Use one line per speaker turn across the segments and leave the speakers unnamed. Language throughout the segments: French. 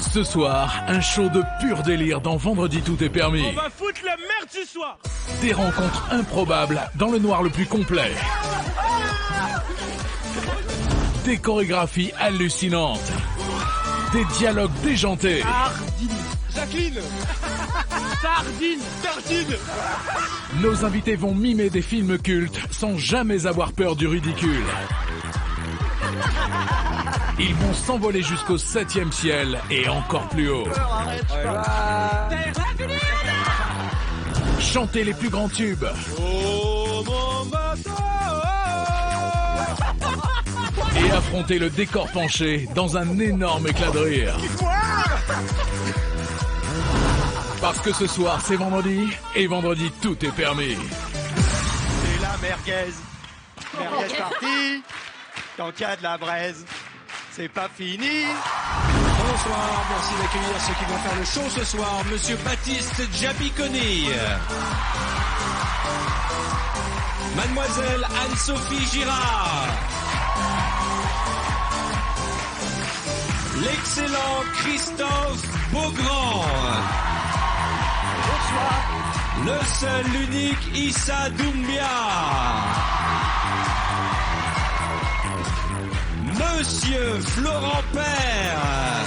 Ce soir, un show de pur délire dans Vendredi tout est permis.
On va foutre la merde ce soir.
Des rencontres improbables dans le noir le plus complet. Des chorégraphies hallucinantes. Des dialogues déjantés.
Sardine. Jacqueline. Sardine. Tartine.
Nos invités vont mimer des films cultes sans jamais avoir peur du ridicule. Ils vont s'envoler jusqu'au 7e ciel et encore plus haut. Chanter les plus grands tubes.
Oh mon bateau.
Et affronter le décor penché dans un énorme éclat de rire. Parce que ce soir c'est vendredi, et vendredi tout est permis.
C'est la merguez. Merguez partie. Tant qu'il y a de la braise, c'est pas fini.
Bonsoir, merci d'accueillir ceux qui vont faire le show ce soir. Monsieur Baptiste Djabikoni. Mademoiselle Anne-Sophie Girard. L'excellent Christophe Beaugrand. Bonsoir. Le seul, l'unique Issa Doumbia. Monsieur Florent Père.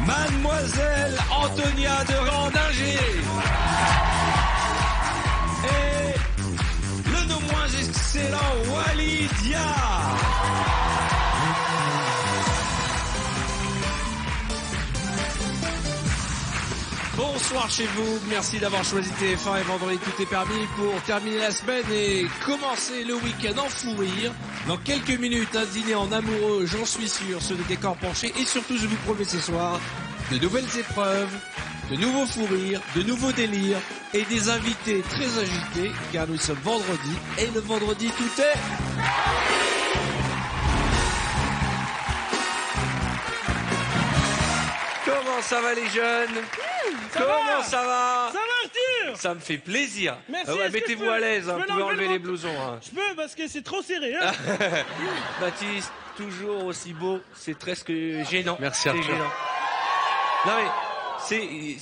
Mademoiselle Antonia de Randinger. Et le non moins excellent Walidia. Bonsoir chez vous, merci d'avoir choisi TF1 et Vendredi tout est permis pour terminer la semaine et commencer le week-end en fou rire. Dans quelques minutes, un dîner en amoureux, j'en suis sûr, sur des décors penchés et surtout je vous promets ce soir de nouvelles épreuves, de nouveaux fous rires, de nouveaux délires et des invités très agités car nous sommes vendredi et le vendredi tout est... Comment ça va les jeunes? Comment ça va?
Ça va Arthur?
Ça me fait plaisir.
Merci.
Ah ouais, mettez-vous à l'aise, hein, vous pouvez enlever les blousons. Hein.
Je peux parce que c'est trop serré. Hein.
Baptiste, toujours aussi beau, c'est presque gênant.
Merci
c'est
Arthur.
gênant. Non mais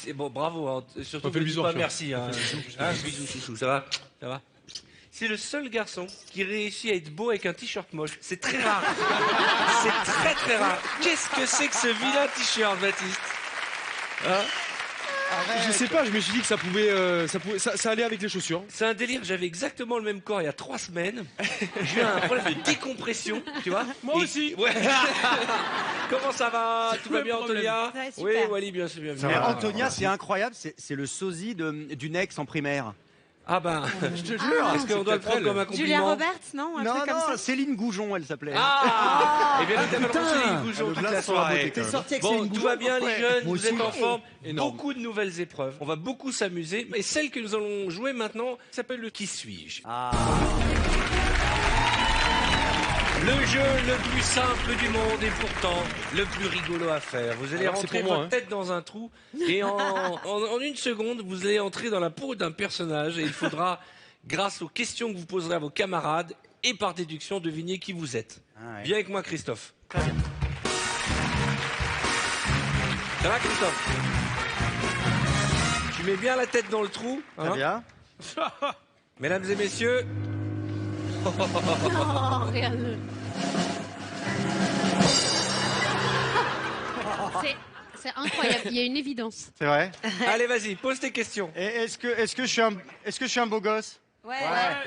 c'est bon, bravo. Hein. Surtout
On fait le
ne dis
bisou,
pas
Arthur.
merci. Hein. Bisous chouchou, ça va? Ça va? C'est le seul garçon qui réussit à être beau avec un t-shirt moche. C'est très rare. C'est très très rare. Qu'est-ce que c'est que ce vilain t-shirt, Baptiste? Hein?
Je sais pas, je me suis dit que ça allait avec les chaussures.
C'est un délire, j'avais exactement le même corps il y a 3 semaines. J'ai eu un problème de décompression, tu vois.
Moi aussi.
Ouais. Comment ça va? Tout va bien, Antonia?
Ça va, super.
Oui, Wally, bien sûr, bien.
Mais Antonia, c'est incroyable, c'est le sosie d'une ex en primaire.
Ah ben,
Je te jure.
est-ce qu'on doit le prendre comme un compliment?
Julia Roberts, non? Un
Non,
truc comme
non,
ça.
Céline Goujon, elle s'appelait.
Ah Et bien évidemment, Céline Goujon
Le
toute
blast
la
sur la
soirée.
beauté, quand même.
sorti avec
Bon,
Céline
tout
Goujon.
va bien les
Ouais.
jeunes,
Moi
vous êtes
aussi.
en forme.
Énorme.
Beaucoup de nouvelles épreuves. On va beaucoup s'amuser. Et celle que nous allons jouer maintenant s'appelle le Qui suis-je?
Ah.
Le jeu le plus simple du monde et pourtant le plus rigolo à faire. Vous allez
Alors, c'est
rentrer
pour moi,
votre tête dans un trou et en une seconde, vous allez entrer dans la peau d'un personnage et il faudra, grâce aux questions que vous poserez à vos camarades et par déduction, deviner qui vous êtes.
Ah ouais.
Viens avec moi, Christophe. Ça va, Christophe? Tu mets bien la tête dans le trou.
Très
hein.
bien.
Mesdames et messieurs,
Oh, regarde-le. C'est incroyable, il y a une évidence.
C'est vrai.
allez, vas-y, pose tes questions.
Et est-ce que je suis un beau gosse?
Ouais.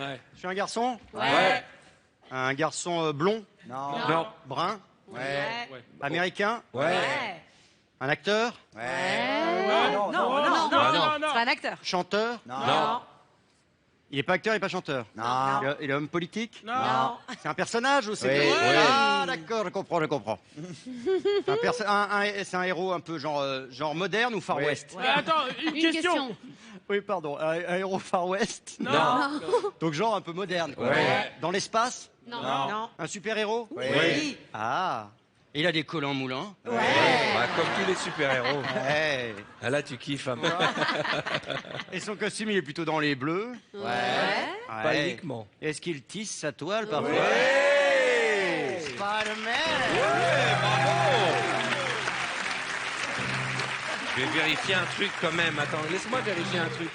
Ouais.
Je suis un garçon?
Ouais.
Un garçon blond? Non.
Non.
Brun?
Ouais.
Américain?
Ouais.
Un acteur?
Non, non, c'est pas un acteur.
Chanteur?
Non.
Il est pas acteur, il est pas chanteur? Non. Il est homme politique?
Non.
C'est un personnage ou c'est...
Oui.
Ah d'accord, je comprends. C'est un héros un peu genre moderne ou Far West?
Mais attends, une question.
Oui, pardon, un héros Far West?
Non.
Donc genre un peu moderne, quoi.
Ouais.
Dans l'espace?
Non.
Un super-héros?
Oui.
Ah. Il a des collants moulants?
Bah, comme tous les super-héros.
Ouais.
Ah, là, tu kiffes. Hein.
Et son costume, il est plutôt dans les bleus?
Ouais.
Pas uniquement.
Est-ce qu'il tisse sa toile parfois?
Ouais.
Spider-Man!
Ouais, bravo. Je vais vérifier un truc quand même. Attends, laisse-moi vérifier un truc.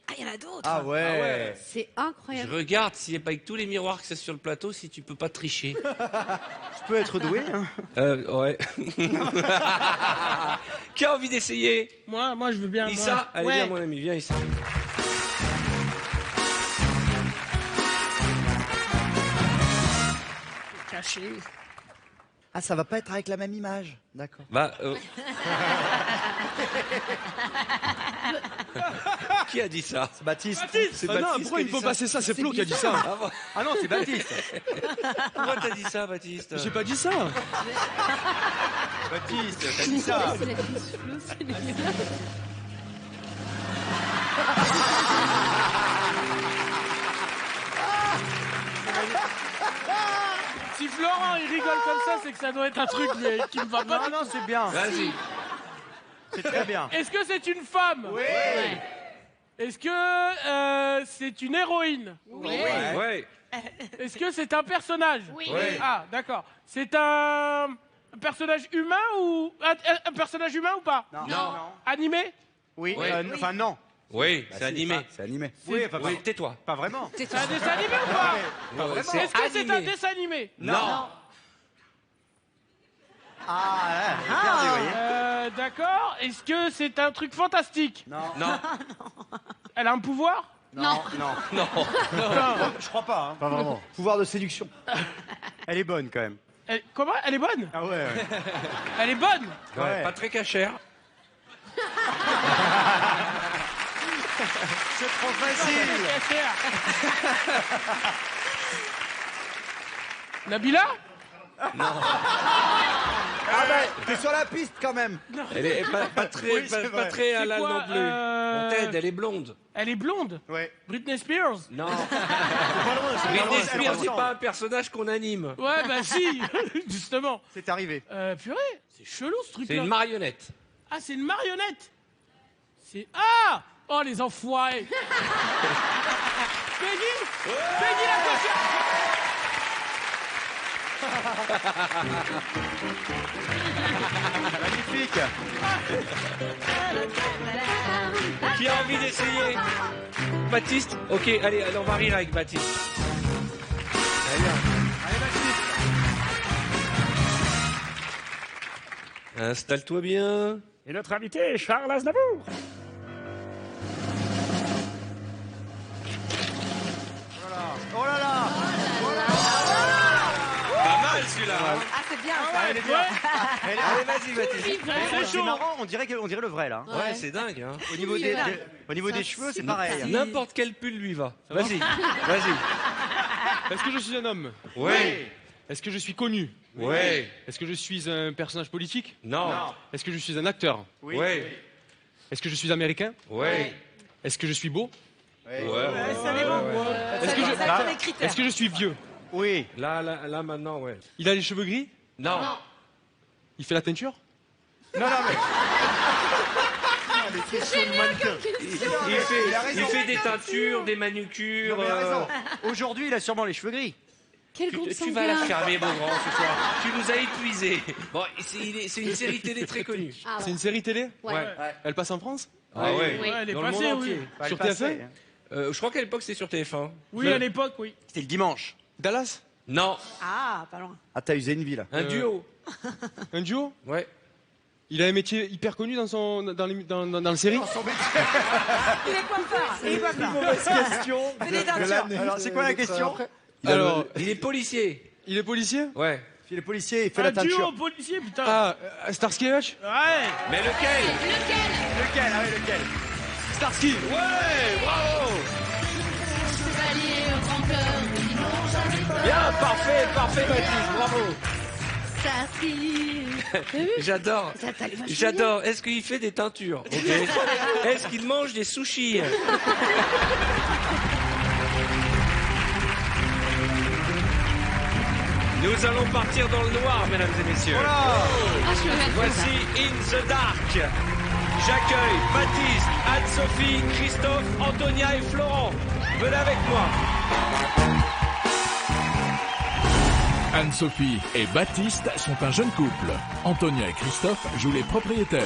Ah, il y en a d'autres.
Ah ouais.
C'est
Je
incroyable.
regarde s'il n'y a pas avec tous les miroirs que c'est sur le plateau, si tu peux pas tricher.
Je peux être doué, hein.
Ouais. Qui a envie d'essayer?
Moi, je veux bien.
Issa, allez,
Ouais.
viens, mon ami, viens ici.
Caché.
Ah, ça va pas être avec la même image. D'accord.
Bah, Qui a dit ça?
C'est Baptiste.
C'est
Ah non,
Baptiste
pourquoi
qui a
il
dit
faut
ça.
passer ça? C'est Flo qui a dit ça.
Ah, bon.
Ah non, c'est Baptiste.
Pourquoi t'as dit ça, Baptiste?
J'ai pas dit ça.
Baptiste, t'as dit ça.
C'est la fille Flo, c'est le mieux.
Si Florent il rigole comme ça, c'est que ça doit être un truc qui ne va pas.
Non, non, c'est bien.
Vas-y.
C'est très bien.
Est-ce que c'est une femme?
Oui.
Est-ce que c'est une héroïne?
Ouais.
Est-ce que c'est un personnage?
Oui.
Ouais.
Ah, d'accord. C'est un personnage humain ou un personnage humain ou pas?
Non.
Animé?
Oui.
Oui.
Enfin, non.
Oui, c'est animé.
C'est animé.
Oui, enfin,
Oui, tais-toi.
pas vraiment.
C'est un dessin animé ou pas?
C'est
Est-ce que c'est un
animé.
dessin animé?
Non.
Ah, là, j'ai perdu, vous voyez.
D'accord. Est-ce que c'est un truc fantastique?
Non.
Non.
Elle a un pouvoir?
Non.
Non.
Non.
Je crois pas, hein.
Pas vraiment. Pouvoir de séduction.
Elle est bonne, quand même.
Comment? Elle est bonne?
Ah ouais.
Elle est bonne?
Ouais.
Pas très cachère.
C'est trop facile.
Nabila?
Ah ben, t'es sur la piste quand même.
Elle est pas très,
Oui, c'est
pas
vrai.
très
C'est
halal
quoi,
non plus. On t'aide, elle est blonde.
Elle est blonde?
Ouais.
Britney Spears?
Non.
Pas loin, c'est pas
Britney
loin,
Spears, c'est
loin.
pas un personnage qu'on anime.
Ouais, bah si, justement.
C'est arrivé.
Purée, c'est chelou ce
C'est
truc-là.
une marionnette.
Ah, c'est une marionnette. C'est... Ah! Oh, les enfoirés. Peggy? Peggy la cochonne.
Magnifique.
Qui a envie d'essayer? Baptiste? Ok, allez, on va rire avec Baptiste. Allez, viens. Installe-toi bien.
Et notre invité, Charles Aznavour.
Oh là là.
Pas mal celui-là. hein.
Ah, c'est bien.
Ah ouais, ouais.
Allez, vas-y, Baptiste.
C'est
C'est
chaud.
marrant, on dirait le vrai, là.
Ouais, c'est dingue. Hein.
Au niveau
Oui,
des,
là.
au niveau des cheveux, c'est pareil.
N'importe quel pull lui va. Vas-y, vas-y.
Est-ce que je suis un homme?
Ouais.
Est-ce que je suis connu?
Ouais.
Est-ce que je suis un personnage politique?
Non.
Est-ce que je suis un acteur?
Oui.
Ouais.
Est-ce que je suis américain?
Ouais.
Est-ce que je suis beau?
Ouais.
Ça dépend.
Est-ce que je-
Ça dépend des critères.
Est-ce que je suis vieux?
Oui.
Là, maintenant, ouais.
Il a les cheveux gris?
Non.
Il fait la teinture?
Non, non, mais.
Il fait des teintures, des manucures.
Il a raison. Aujourd'hui, il a sûrement les cheveux gris.
Quel groupe
Tu vas la
sanguin.
fermer, mon grand, ce soir. Tu nous as épuisés. Bon, c'est une série télé très connue.
Ah,
C'est
ouais.
une série télé?
Ouais.
Elle passe en France?
Ah ouais.
Ouais, elle est
Dans le
passée,
monde
oui.
entier.
Bah,
Sur
elle passait,
TF1?
hein.
Je crois qu'à l'époque, c'était sur TF1.
Oui, à l'époque, oui.
C'était le dimanche.
Dallas?
Non,
Ah, pas loin.
Ah, t'as usé une vie là.
un duo.
Un duo?
Ouais.
Il a un métier hyper connu dans la série?
Il est coiffeur. Il est coiffeur.
Mauvaise question.
C'est des teintures.
Alors, c'est quoi la question?
Alors,
Il est policier.
il est policier?
Ouais.
Il est policier, il fait la
Un duo
teinture.
policier, putain.
Ah, Starsky et Hutch?
Ouais.
Mais lequel?
Lequel? Ah oui, lequel?
Starsky!
Ouais, bravo. Bien, parfait, Baptiste, bravo. J'adore. J'adore. Est-ce qu'il fait des teintures? Ok. Est-ce qu'il mange des sushis? Nous allons partir dans le noir, mesdames et messieurs. Voici In the Dark. J'accueille Baptiste, Anne-Sophie, Christophe, Antonia et Florent. Venez avec moi.
Anne-Sophie et Baptiste sont un jeune couple. Antonia et Christophe jouent les propriétaires.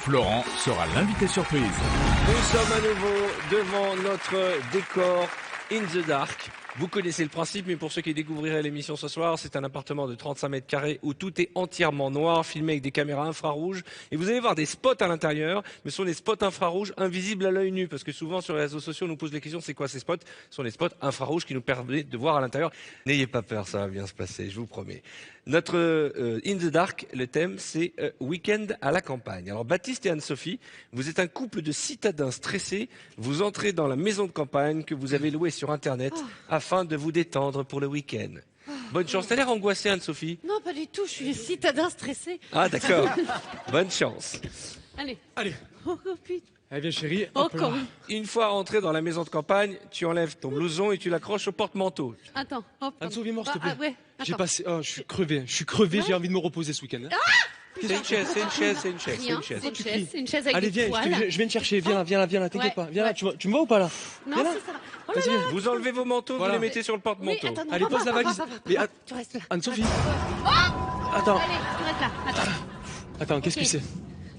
Florent sera l'invité surprise.
Nous sommes à nouveau devant notre décor In the Dark. Vous connaissez le principe, mais pour ceux qui découvriraient l'émission ce soir, c'est un appartement de 35 mètres carrés où tout est entièrement noir, filmé avec des caméras infrarouges. Et vous allez voir des spots à l'intérieur, mais ce sont des spots infrarouges invisibles à l'œil nu. Parce que souvent sur les réseaux sociaux, on nous pose les questions, c'est quoi ces spots? Ce sont des spots infrarouges qui nous permettent de voir à l'intérieur. N'ayez pas peur, ça va bien se passer, je vous promets. Notre In the Dark, le thème, c'est Week-end à la campagne. Alors Baptiste et Anne-Sophie, vous êtes un couple de citadins stressés. Vous entrez dans la maison de campagne que vous avez louée sur Internet afin de vous détendre pour le week-end. Bonne chance. T'as l'air angoissée, Anne-Sophie?
Non, pas du tout, je suis citadin stressé.
Ah d'accord. Bonne chance.
Allez.
Allez.
Oh putain.
Allez, viens chérie.
Oh,
Hop là.
quand
Une fois rentré dans la maison de campagne, tu enlèves ton blouson et tu l'accroches au porte-manteau.
Attends. Hop.
Anne-Sophie, viens voir, s'il te plaît.
Ouais.
J'ai
Attends.
passé. Oh, je suis crevé. J'ai envie de me reposer ce week-end.
C'est une chaise, c'est une chaise, c'est une chaise, c'est
Rien,
une chaise.
c'est une chaise, c'est une chaise avec
Allez,
des
viens,
poils.
je viens te chercher. Viens là, t'inquiète
Ouais,
pas. Viens là,
ouais.
tu me vois ou pas là?
Non,
Viens là.
si, ça va. Oh là
Vas-y,
là.
viens.
Vous enlevez vos manteaux,
Voilà.
vous les mettez sur le
Oui,
porte-manteau.
attends, non,
Allez,
pas,
pose la
pas,
valise.
pas, pas,
Mais
pas. Tu restes là.
Anne-Sophie.
Oh
Attends.
Allez, tu restes là. Attends.
Attends, qu'est-ce
Ok.
que c'est?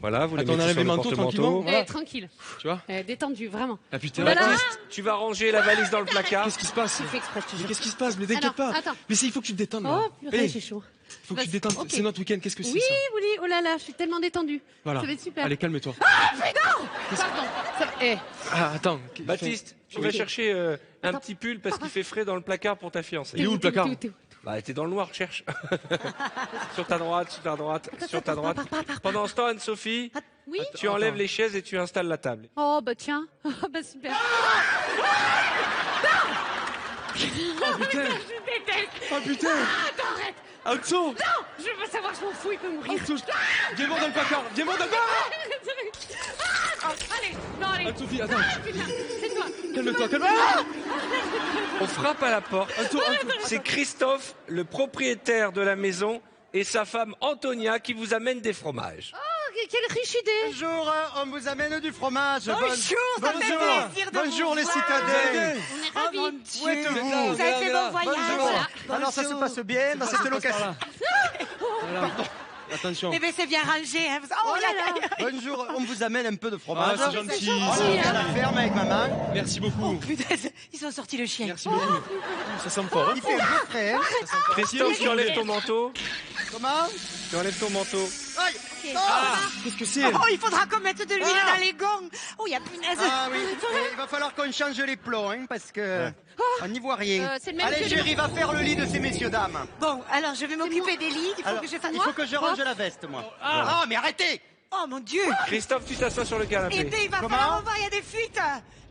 Voilà, vous les
Attends, on
mettez
enlève
sur
les
le
manteaux
porte-manteau.
tranquillement. Voilà.
Tranquille.
Tu vois?
Détendu, vraiment.
Ah putain.
Voilà.
Baptiste, tu vas ranger la valise dans le placard.
Qu'est-ce qui se passe?
Tu fais exprès, je te
Mais
jure.
qu'est-ce qui se passe? Mais t'inquiète
Alors,
pas.
attends.
Mais il faut que tu te détendes. là.
Oh, purée,
Hey,
j'ai chaud.
faut que tu te
Vas-y,
détendes.
ok.
C'est notre week-end. Qu'est-ce que c'est
Oui,
ça?
oui, oh là là, je suis tellement détendue.
Voilà.
Ça va être super.
Allez, calme-toi.
Pardon.
Ah, attends.
Baptiste, tu vas chercher un petit pull parce qu'il fait frais dans le placard pour ta fiancée.
Il est où le placard?
Bah, t'es dans le noir, cherche. Sur ta droite, sur ta droite, sur ta droite. Pendant ce temps, Anne-Sophie,
Oui.
tu enlèves les chaises et tu installes la table.
Oh bah tiens. Oh bah super.
Oh putain.
Je déteste.
Oh putain.
Attends, arrête.
Anso.
Non, je veux pas savoir, je m'en fous, il peut mourir.
Anso. Viens voir dans le placard. Viens voir dans le placard.
Allez, non, allez.
Anne-Sophie, attends.
Putain, c'est toi.
Calme-toi, calme-toi.
On frappe à la porte.
Anso,
C'est Christophe, le propriétaire de la maison, et sa femme Antonia qui vous amène des fromages.
Oh, quelle riche idée.
Bonjour, on vous amène du fromage.
Bonjour, ça me fait plaisir de
Bonjour
vous
les
voir.
citadins.
On est
Oh mon
ravis.
Dieu,
Où êtes-vous?
vous avez fait bon voyage.
Bonjour. Alors ça se passe bien dans cette location.
Voilà. Attention.
Eh bien, c'est bien rangé. Hein. Oh là là.
Bonjour, on vous amène un peu de fromage.
Ah, c'est gentil.
On est à la ferme avec maman.
Merci beaucoup.
Putain, ils ont sorti le chien.
Merci beaucoup. Ça sent fort. Hein.
Il fait un peu frais. Hein.
Christophe, tu enlèves ton manteau.
Comment?
Tu enlèves ton manteau.
Aïe.
Qu'est-ce que c'est?
Oh, il faudra qu'on mette de l'huile
Ah.
dans les gonds. Oh, il y a punaise.
Ah oui, il va falloir qu'on change les plombs, hein, parce que on n'y voit rien.
C'est le même
Allez,
que
chérie, va faire le lit de ces messieurs dames.
Bon, alors, je vais m'occuper des lits. Il faut
Alors,
que je fasse
il faut que je range la veste, moi. Ah, mais arrêtez!
Oh, mon Dieu.
Christophe, tu t'assois sur le
Eh
canapé.
bien, il va
Comment
falloir voir, il y a des fuites.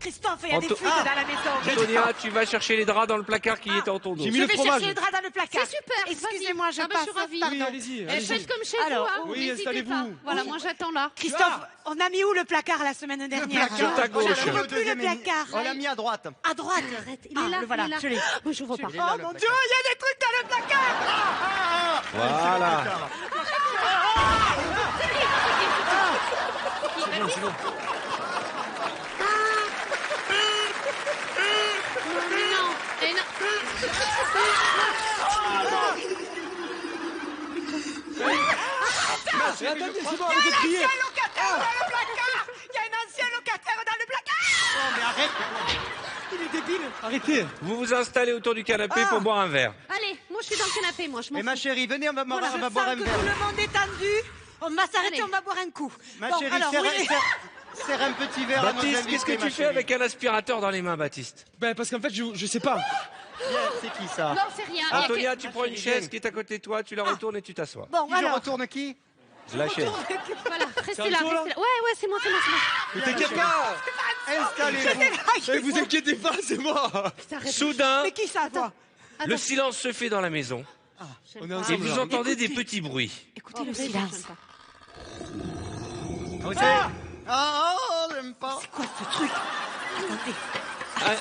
Christophe, il y a des
Anto-
fuites
Ah.
dans la maison.
Antonia, tu vas chercher les draps dans le placard qui est en ton dos.
J'ai mis
Je
le
vais
fromage.
chercher le drap dans le placard.
C'est super.
Excusez-moi,
vas-y.
je
Ah bah,
passe.
je suis ravie.
Pardon.
Oui, allez-y.
Faites comme chez
Alors,
vous, hein.
oui,
N'hésitez
installez-vous.
pas. Voilà, moi j'attends là.
Christophe, on a mis où le placard la semaine dernière?
Sur ta gauche.
Je ne veux plus le placard.
On l'a mis à droite.
À droite.
Arrête, il est là,
le voilà,
il est là.
je l'ai.
Oh, je vois pas.
Il est là,
Oh
le
mon
placard.
Dieu, il y a des trucs dans le placard.
Voilà.
Non, et non.
Mais attendez, c'est bon, arrêtez de crier.
Locataire dans le placard. Il y a un ancien locataire dans le placard.
Oh, mais arrête!
Il est débile.
Arrêtez.
Vous vous installez autour du canapé pour boire un verre.
Allez, moi je suis dans le canapé, moi je m'en
Mais ma
fous.
chérie, venez, on va
Je
boire un
sens que
verre.
tout le monde est tendu. On va s'arrêter,
Allez.
on va boire un coup.
Ma
Bon,
chérie,
alors,
serre un petit verre à nos
Baptiste,
invités,
qu'est-ce que
ma
tu fais
chérie.
avec un aspirateur dans les mains, Baptiste?
Ben, parce qu'en fait, je sais pas.
C'est qui ça?
Non, c'est rien.
Antonia, tu prends une chaise qui est à côté de toi, tu la retournes et tu t'assois.
Bon,
Qui je
alors.
retourne qui?
La chaise.
Voilà, restez
C'est
là,
un tour, là
restez là. Ouais, c'est moi, c'est moi, c'est moi.
Ne t'inquiète pas.
Installez-vous.
Ne vous inquiétez pas, c'est moi.
Putain, arrête.
Soudain,
Mais qui ça, toi?
le silence se fait dans la maison
On est
et
ensemble.
vous
là.
entendez des petits bruits.
Écoutez le
J'aime
silence.
pas.
Vous savez- oh, j'aime pas.
Quoi ce truc? Attendez.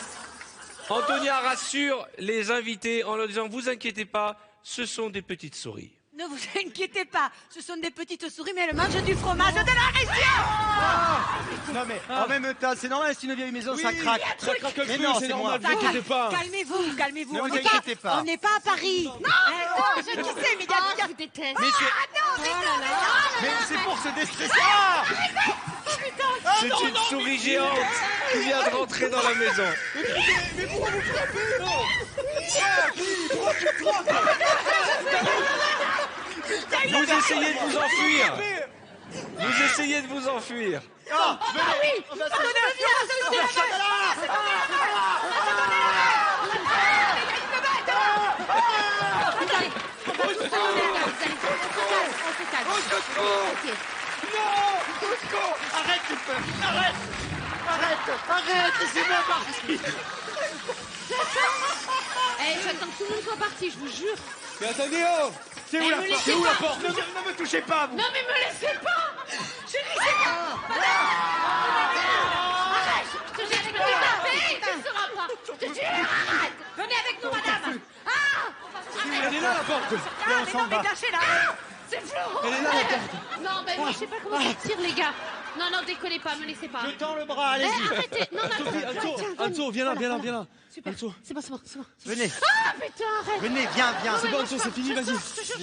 Antonia rassure les invités en leur disant, vous inquiétez pas, ce sont des petites souris.
Ne vous inquiétez pas, ce sont des petites souris, mais elles mangent du fromage de la région.
Non mais en même temps, c'est normal, c'est une vieille maison, ça craque.
Ça craque un
Mais
peu,
non,
c'est
c'est
normal,
moi.
vous inquiétez pas.
Calmez-vous, calmez-vous.
Ne vous inquiétez pas.
On n'est pas à Paris. Non, je sais, mais il y a...
Je vous déteste.
Mais mais c'est pour se déstresser. Ah
C'est une souris géante qui vient de rentrer dans la maison.
Mais pourquoi vous frappez? Non.
Vous essayez de vous enfuir. Vous essayez de vous enfuir.
Ah oui. Arrête, tu peux. Arrête, laissez-moi partir.
J'attends que tout le monde soit parti, je vous jure.
Mais attendez, oh.
C'est où la porte? C'est où la porte? Ne me touchez pas, vous.
Non mais me laissez pas. Je laissez pas. Arrête. Je te jure, tu ne seras pas. Je te jure, arrête. Venez avec nous, madame.
Elle est là la porte.
Ah, mais non, mais lâchez là.
C'est Florent.
Elle est là la porte.
Non, ben moi, je sais pas comment sortir, les gars. Non, décollez pas, me laissez pas.
Je tends le bras, allez-y.
Arrêtez. Non,
Anso, viens là.
Super.
Anso.
C'est bon.
Venez,
Ah, putain, arrête.
venez, viens.
C'est bon, Anso, c'est fini, vas-y.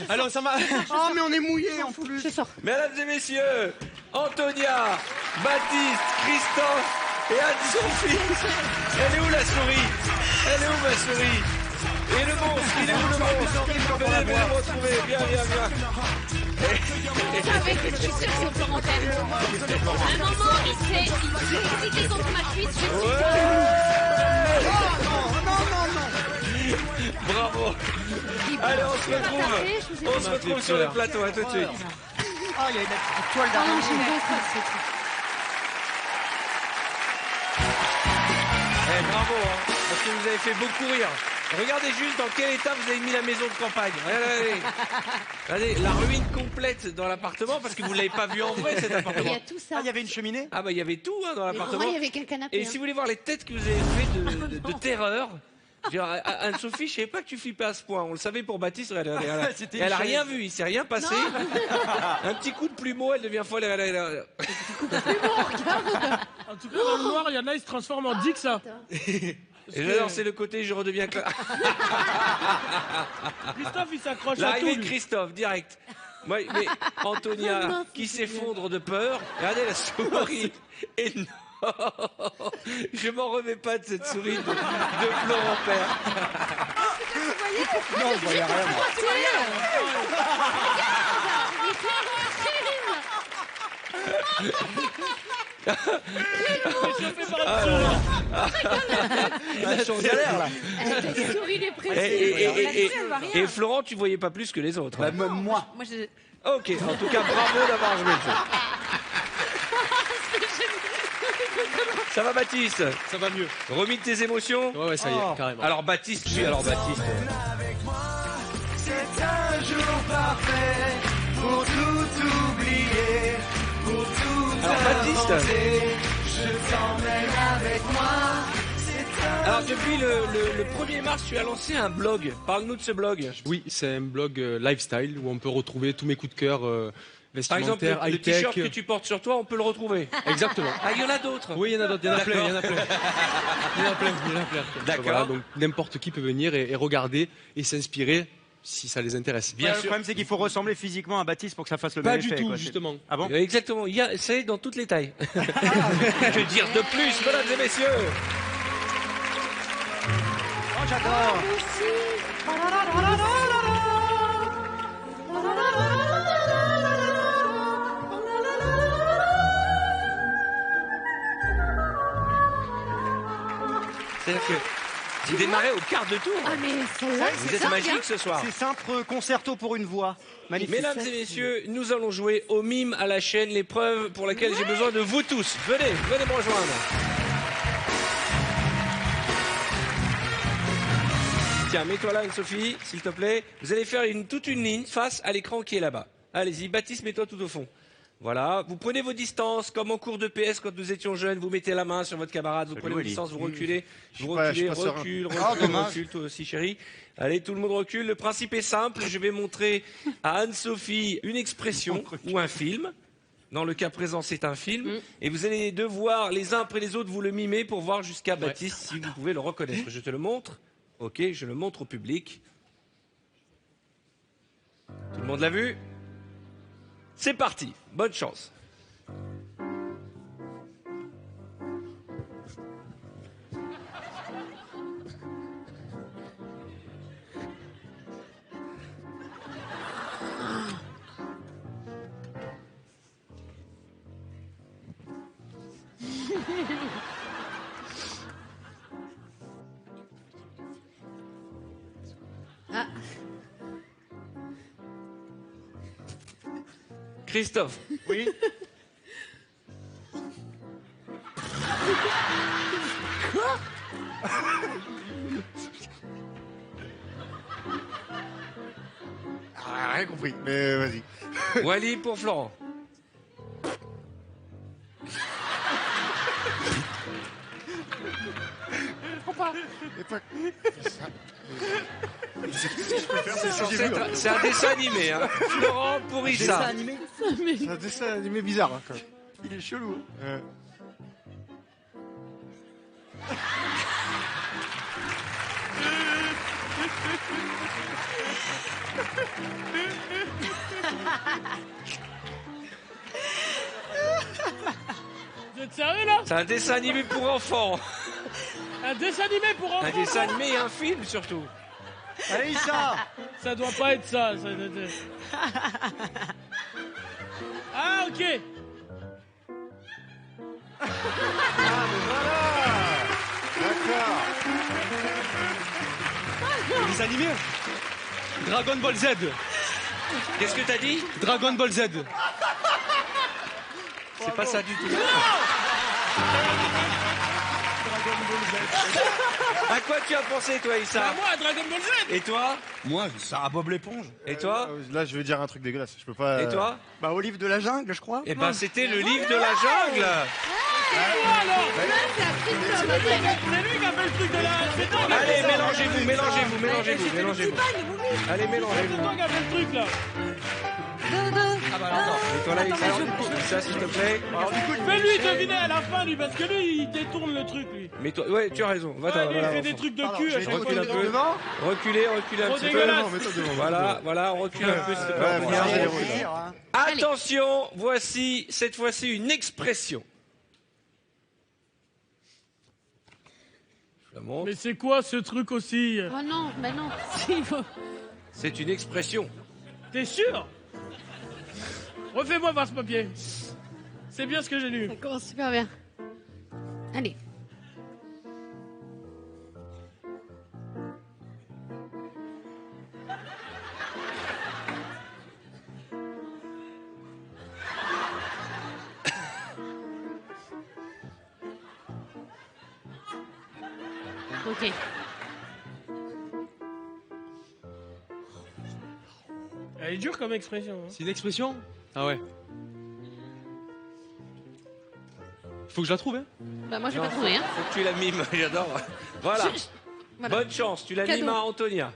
Alors, ça m'a...
Oh, mais on est mouillé en plus.
Je sors.
Mesdames et messieurs, Antonia, Baptiste, Christophe et Anne-Sophie. Elle est où la souris? Elle est où ma souris? Et le monstre, il est où le monstre? Venez me retrouver, viens.
Je savais que je suis sûre que c'est Florent Père. À un moment, il s'est excité contre ma cuisse. Je suis
Bravo. Allez, on se retrouve sur le plateau, à tout de suite.
Ah, il y a une toile d'araignée.
Bravo, parce que vous avez fait beaucoup rire. Regardez juste dans quel état vous avez mis la maison de campagne. Regardez, la ruine complète dans l'appartement, parce que vous ne l'avez pas vu en vrai, cet
Il
appartement.
y a tout ça.
Ah, il y avait une cheminée?
Ah bah il y avait tout dans l'appartement.
Il y avait qu'un canapé.
Et si vous voulez voir les têtes que vous avez fait de terreur, Anne-Sophie, je savais pas que tu flippais à ce point. On le savait pour Baptiste. Elle a rien vu, il s'est rien passé. Un petit coup de plumeau, elle devient folle.
En tout cas, dans le noir, il y en a, ils se transforment en Dix, ça.
Et j'adore, c'est le côté je redeviens clair.
Christophe, il s'accroche à tout.
L'arrivée de
lui.
Christophe, direct. Mais Antonia qui s'effondre de peur. Regardez la souris. Et non, je m'en remets pas de cette souris de Florent Père.
Non, je voyais rien, moi.
Ils sont galères, là.
Souris les précis.
Et Florent, tu voyais pas plus que les autres.
Bah, même moi.
Moi, je...
Ok, en tout cas, bravo d'avoir joué le jeu. Ça va, Baptiste?
Ça va mieux.
Remis de tes émotions?
Ouais, ça y est, carrément.
Alors, Baptiste, Baptiste.
C'est un jour parfait pour tout oublier, pour tout
Alors, Baptiste.
Je t'emmène avec moi.
Alors, depuis le 1er mars, tu as lancé un blog. Parle-nous de ce blog.
Oui, c'est un blog lifestyle où on peut retrouver tous mes coups de cœur
Par exemple,
vestimentaires,
le
high-tech.
t-shirt que tu portes sur toi, on peut le retrouver.
Exactement.
Ah, il y en a d'autres.
Oui, il y en a d'autres, il y en a plein.
D'accord.
Voilà, donc n'importe qui peut venir et regarder et s'inspirer si ça les intéresse.
Bien
Le
sûr.
problème, c'est qu'il faut ressembler physiquement à Baptiste pour que ça fasse le
Pas
même
du
effet.
tout,
quoi.
justement.
Ah bon?
Exactement. C'est dans toutes les tailles. Que dire de plus, mesdames et messieurs?
Oh, j'adore.
C'est-à-dire que tu démarrais au quart de tour.
Ah, mais celle-là,
Vous êtes magique ce soir.
C'est simple concerto pour une voix. Magnifique.
Mesdames et messieurs, nous allons jouer au mime à la chaîne, l'épreuve pour laquelle j'ai besoin de vous tous. Venez me rejoindre. Tiens, mets-toi là, Anne-Sophie, s'il te plaît. Vous allez faire toute une ligne face à l'écran qui est là-bas. Allez-y, Baptiste, mets-toi tout au fond. Voilà, vous prenez vos distances, comme en cours de PS quand nous étions jeunes, vous mettez la main sur votre camarade, vous prenez vos distances, vous reculez, recule, toi aussi chérie. Allez, tout le monde recule. Le principe est simple, je vais montrer à Anne-Sophie une expression ou un film. Dans le cas présent, c'est un film. Et vous allez devoir, les uns après les autres, vous le mimer pour voir jusqu'à Baptiste si vous pouvez le reconnaître. Je te le montre. Ok, je le montre au public. Tout le monde l'a vu? C'est parti, bonne chance.
Ah.
Christophe.
Oui.
Quoi?
Rien compris, mais vas-y.
Wally pour Florent. C'est un dessin animé, hein. Florent pour Issa.
Dessin animé. C'est un dessin animé bizarre. Hein, quand même. Il est chelou. Hein.
Vous êtes sérieux là?
C'est un dessin animé pour enfants.
Un dessin animé pour enfants?
Un dessin animé et un film surtout.
Allez, Issa.
Ça doit pas être ça. Ah, ok.
Ah, mais voilà. D'accord.
Les animés. Dragon Ball Z.
Qu'est-ce que t'as dit?
Dragon Ball Z.
C'est pas ça du tout. À quoi tu as pensé, toi, Issa?
Bah, moi, à Dragon Ball Z.
Et toi?
Moi, ça à Bob l'éponge.
Et toi?
Là, je vais dire un truc dégueulasse. Je peux pas.
Et toi?
Bah, au livre de la jungle, je crois.
Eh ben, c'était le livre de la jungle.
Alors,
Là, c'est à Christophe, vas-y.
c'est lui qui a fait le truc de la... C'est toi qui a fait
Allez,
ça.
mélangez-vous. Allez, mélangez-vous.
C'est toi qui a fait le truc là.
Ah bah alors, et toi là, Issa, s'il te plaît.
Alors, du coup, fais-lui deviner à la fin, lui, parce que lui, il détourne le truc, lui.
Mais toi, ouais, tu as raison. Va,
Ouais, lui, il
voilà,
fait des trucs de cul à chaque fois.
recule un peu.
Devant.
Reculez un
Trop
petit peu.
dégueulasse.
Voilà, on recule un peu, s'il te plaît.
Ouais,
On
bien,
regarde.
j'ai
Attention, voici cette fois-ci une expression. Je la montre.
Mais c'est quoi ce truc aussi?
Oh non, bah non. Il faut...
C'est une expression.
T'es sûr? Refais-moi voir ce papier. C'est bien ce que j'ai lu.
Ça commence super bien. Allez. Ok.
Elle est dure comme expression. Hein.
C'est une expression? Ah ouais. Faut que je la trouve, hein?
Bah moi, je vais pas trouver, hein.
Faut que tu la mimes, j'adore. Voilà.
Voilà.
Bonne chance, tu la
Cadeau.
mimes à Antonia.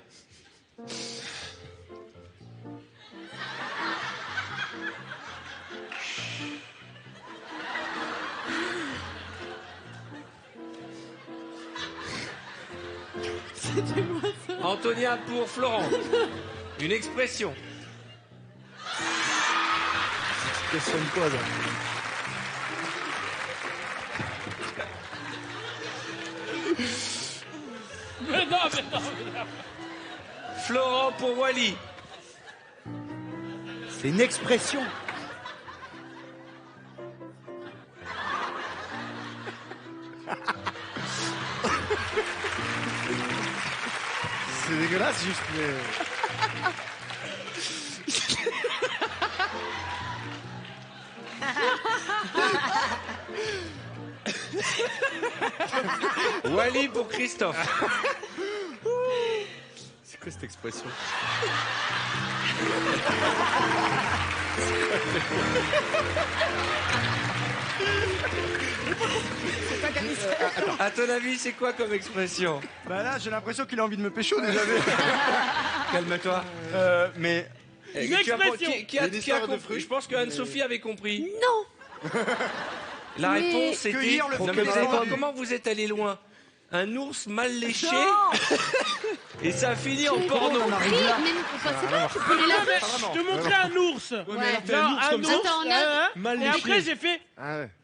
Antonia pour Florent. Une expression.
Question de quoi, là?
Mais non.
Florent pour Wally.
C'est une expression.
C'est dégueulasse, juste, mais.
Wally pour Christophe.
C'est quoi cette expression?
À ton avis, c'est quoi comme expression?
Bah là, j'ai l'impression qu'il a envie de me pécho déjà.
Calme-toi.
Mais
Une expression.
Qui a compris? Je pense que Anne-Sophie avait compris.
Non.
La
Mais-
réponse c'était.
Cueillir le
Non, mais
fruit
vous savez quoi,
tendu.
comment vous êtes allé loin? Un ours mal léché et ça a fini en porno.
Oui, mais enfin, c'est pas, tu peux les
Non,
laver.
mais je te montrais un ours.
Ouais.
Genre un ours.
Attends, on a-
Mal
Et après, j'ai fait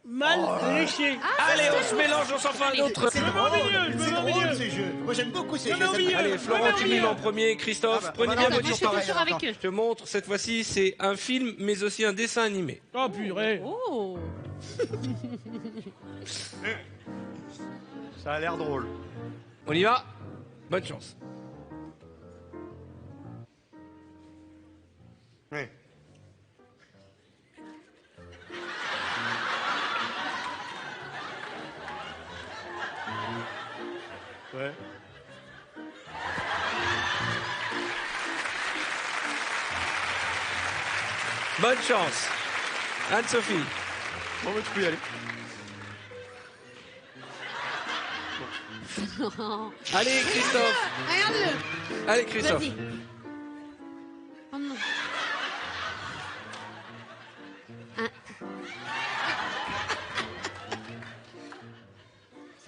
mal léché.
Allez, on se mélange, on s'en fait un autre.
Je me mets au milieu, je me mets au milieu.
ces jeux. Moi j'aime beaucoup ces
Je me mets au milieu.
Allez,
je me
Florent,
mets au
tu
milieu.
mimes en premier. Christophe, prenez bien
Attends,
votre
moi, je suis
temps.
toujours avec eux.
Je te montre, cette fois-ci, c'est un film, mais aussi un dessin animé.
Oh purée.
Oh.
Ça a l'air drôle.
On y va? Bonne chance.
Oui. Ouais.
Bonne chance. Anne-Sophie.
Bon, bah, tu peux y aller.
Allez, Christophe.
Regarde-le.
Allez, Christophe.
Vas-y. Oh non.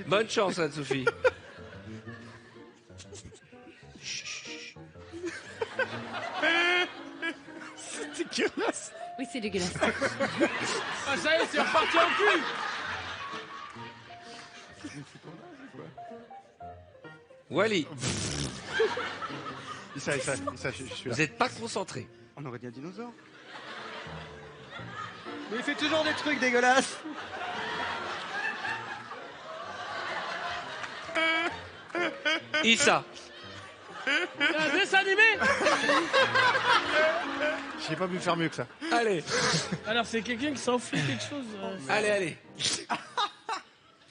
Bonne chance, Anne-Sophie.
Oui, c'est dégueulasse.
Ah ça y est, c'est reparti en cul.
Wally,
Ça, je suis là.
vous n'êtes pas concentré.
On aurait dit un dinosaure. Mais il fait toujours des trucs dégueulasses.
Issa.
C'est un dessin animé.
J'ai pas pu faire mieux que ça.
Allez,
Alors c'est quelqu'un qui s'en fout quelque chose.
allez, allez.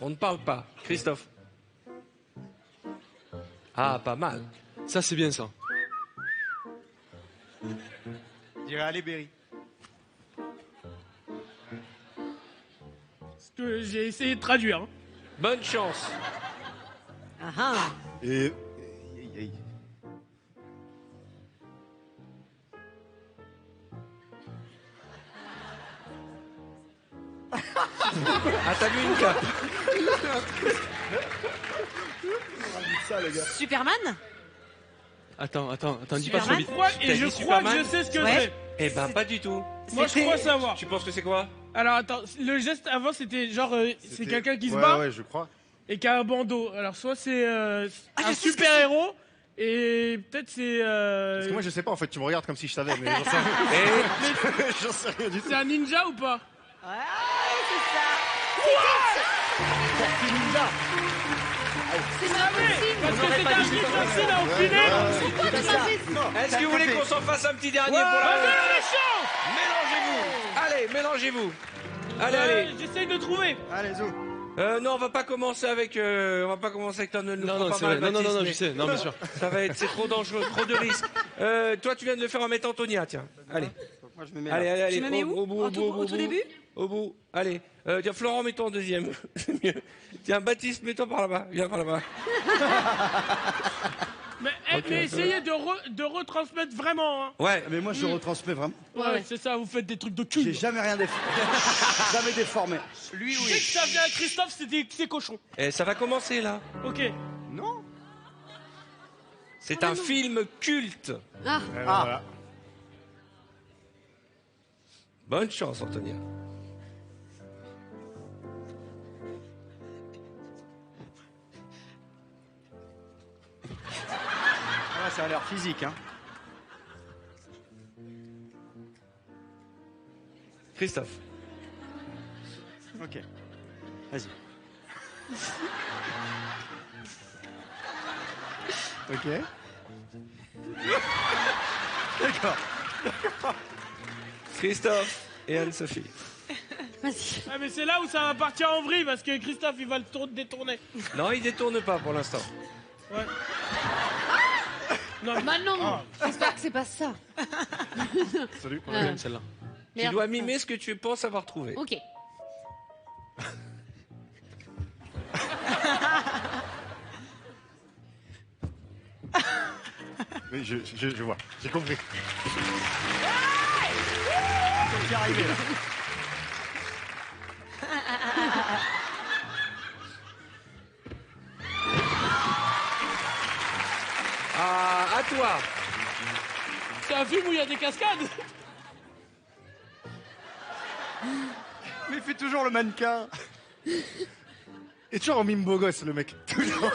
On ne parle pas. Christophe. Ah, pas mal.
Ça, c'est bien ça.
Je dirais allez Berry.
Parce que j'ai essayé de traduire. Hein.
Bonne chance.
Ah ah.
Et.
Ah, t'as vu une cape.
Superman.
Attends, dis pas trop
Je
vite.
crois,
T'as
et je
dit
crois que
Superman
je sais ce que
Ouais.
Eh ben, pas du tout.
c'est. Moi je crois savoir.
Tu penses que c'est quoi?
Alors attends, le geste avant c'était genre c'est quelqu'un qui se
Ouais,
bat
ouais, je crois.
et qui a un bandeau. Alors soit c'est
je
un
sais ce que
super héros et peut-être c'est
Parce que moi je sais pas en fait, tu me regardes comme si je savais, mais j'en sais rien. J'en sais rien du tout.
c'est un ninja ou pas?
Ouais, c'est ça.
C'est pas possible.
Parce que c'était un truc facile à enfiler.
Pourquoi t'as pas fait ça?
Est-ce que vous voulez qu'on s'en fasse un petit dernier pour la...
Vas-y, on est chaud.
Mélangez-vous. Allez, mélangez-vous. Allez, allez.
J'essaye de trouver.
Allez, zou.
Non, on va pas commencer avec l'un de nous.
Non, c'est vrai. Non, je sais. Non, bien sûr.
Ça va être, c'est trop dangereux, trop de risques. Toi, tu viens de le faire en mettant Antonia, tiens. Allez,
Moi je me mets
allez,
là.
allez, allez.
Je me mets où
Au bout,
Au
au
tout-
bout,
au tout début
Au bout. Allez. Tiens, Florent, mets-toi en deuxième. C'est mieux. Tiens, Baptiste, mets-toi par là-bas. Viens par là-bas.
Mais, mais essayez de retransmettre vraiment. Hein.
Ouais.
Mais moi, je retransmets vraiment.
Ouais, c'est ça, vous faites des trucs de cul.
J'ai jamais rien déformé. Jamais déformé.
Lui,
Dès que ça vient à Christophe, c'est cochon.
Et ça va commencer là.
Ok.
Non.
C'est un film culte.
Ah,
Voilà.
Bonne chance, Antonia.
Ah, ça a l'air physique, hein.
Christophe.
Ok. Vas-y. Ok. D'accord.
Christophe et Anne-Sophie.
vas-y.
Ah, mais c'est là où ça va partir en vrille parce que Christophe il va le détourner.
Non, il détourne pas pour l'instant.
Ouais. Non,
Bah non, j'espère que c'est pas ça.
Salut. Celle-là.
Tu
Merde.
dois mimer ce que tu penses avoir trouvé.
Ok.
Oui, je vois. J'ai compris.
J'y arrivé, là.
Ah, à toi.
C'est un film où il y a des cascades.
Mais il fait toujours le mannequin.
Et toujours en mime beau gosse, le mec. Toujours.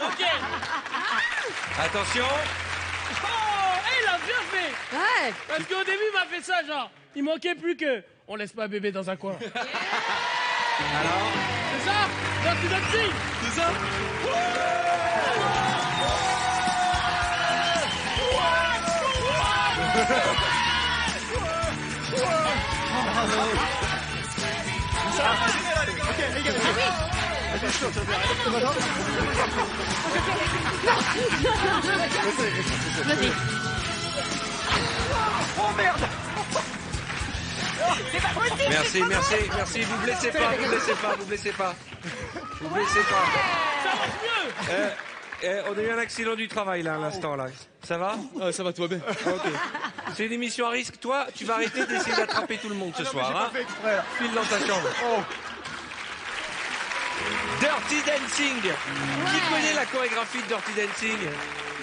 Ok.
Attention.
Oh, il a bien fait.
Ouais.
Parce qu'au début, il m'a fait ça, genre. Il manquait plus que. On laisse pas bébé dans un coin.
Alors,
C'est ça? Dirty Dancing.
c'est ça?
Vas-y.
Oh merde!
Merci, merci, merci. Vous blessez pas, vous blessez pas, vous blessez pas. Vous blessez pas.
Ça marche mieux.
On a eu un accident du travail là, à l'instant là. Ça va?
Ah, ça va, tout va bien.
C'est une émission à risque. Toi, tu vas arrêter d'essayer d'attraper tout le monde ce soir.
J'ai
Hein?
pas fait exprès, là.
File dans ta chambre.
Oh.
Dirty Dancing. Qui connaît la chorégraphie de Dirty Dancing?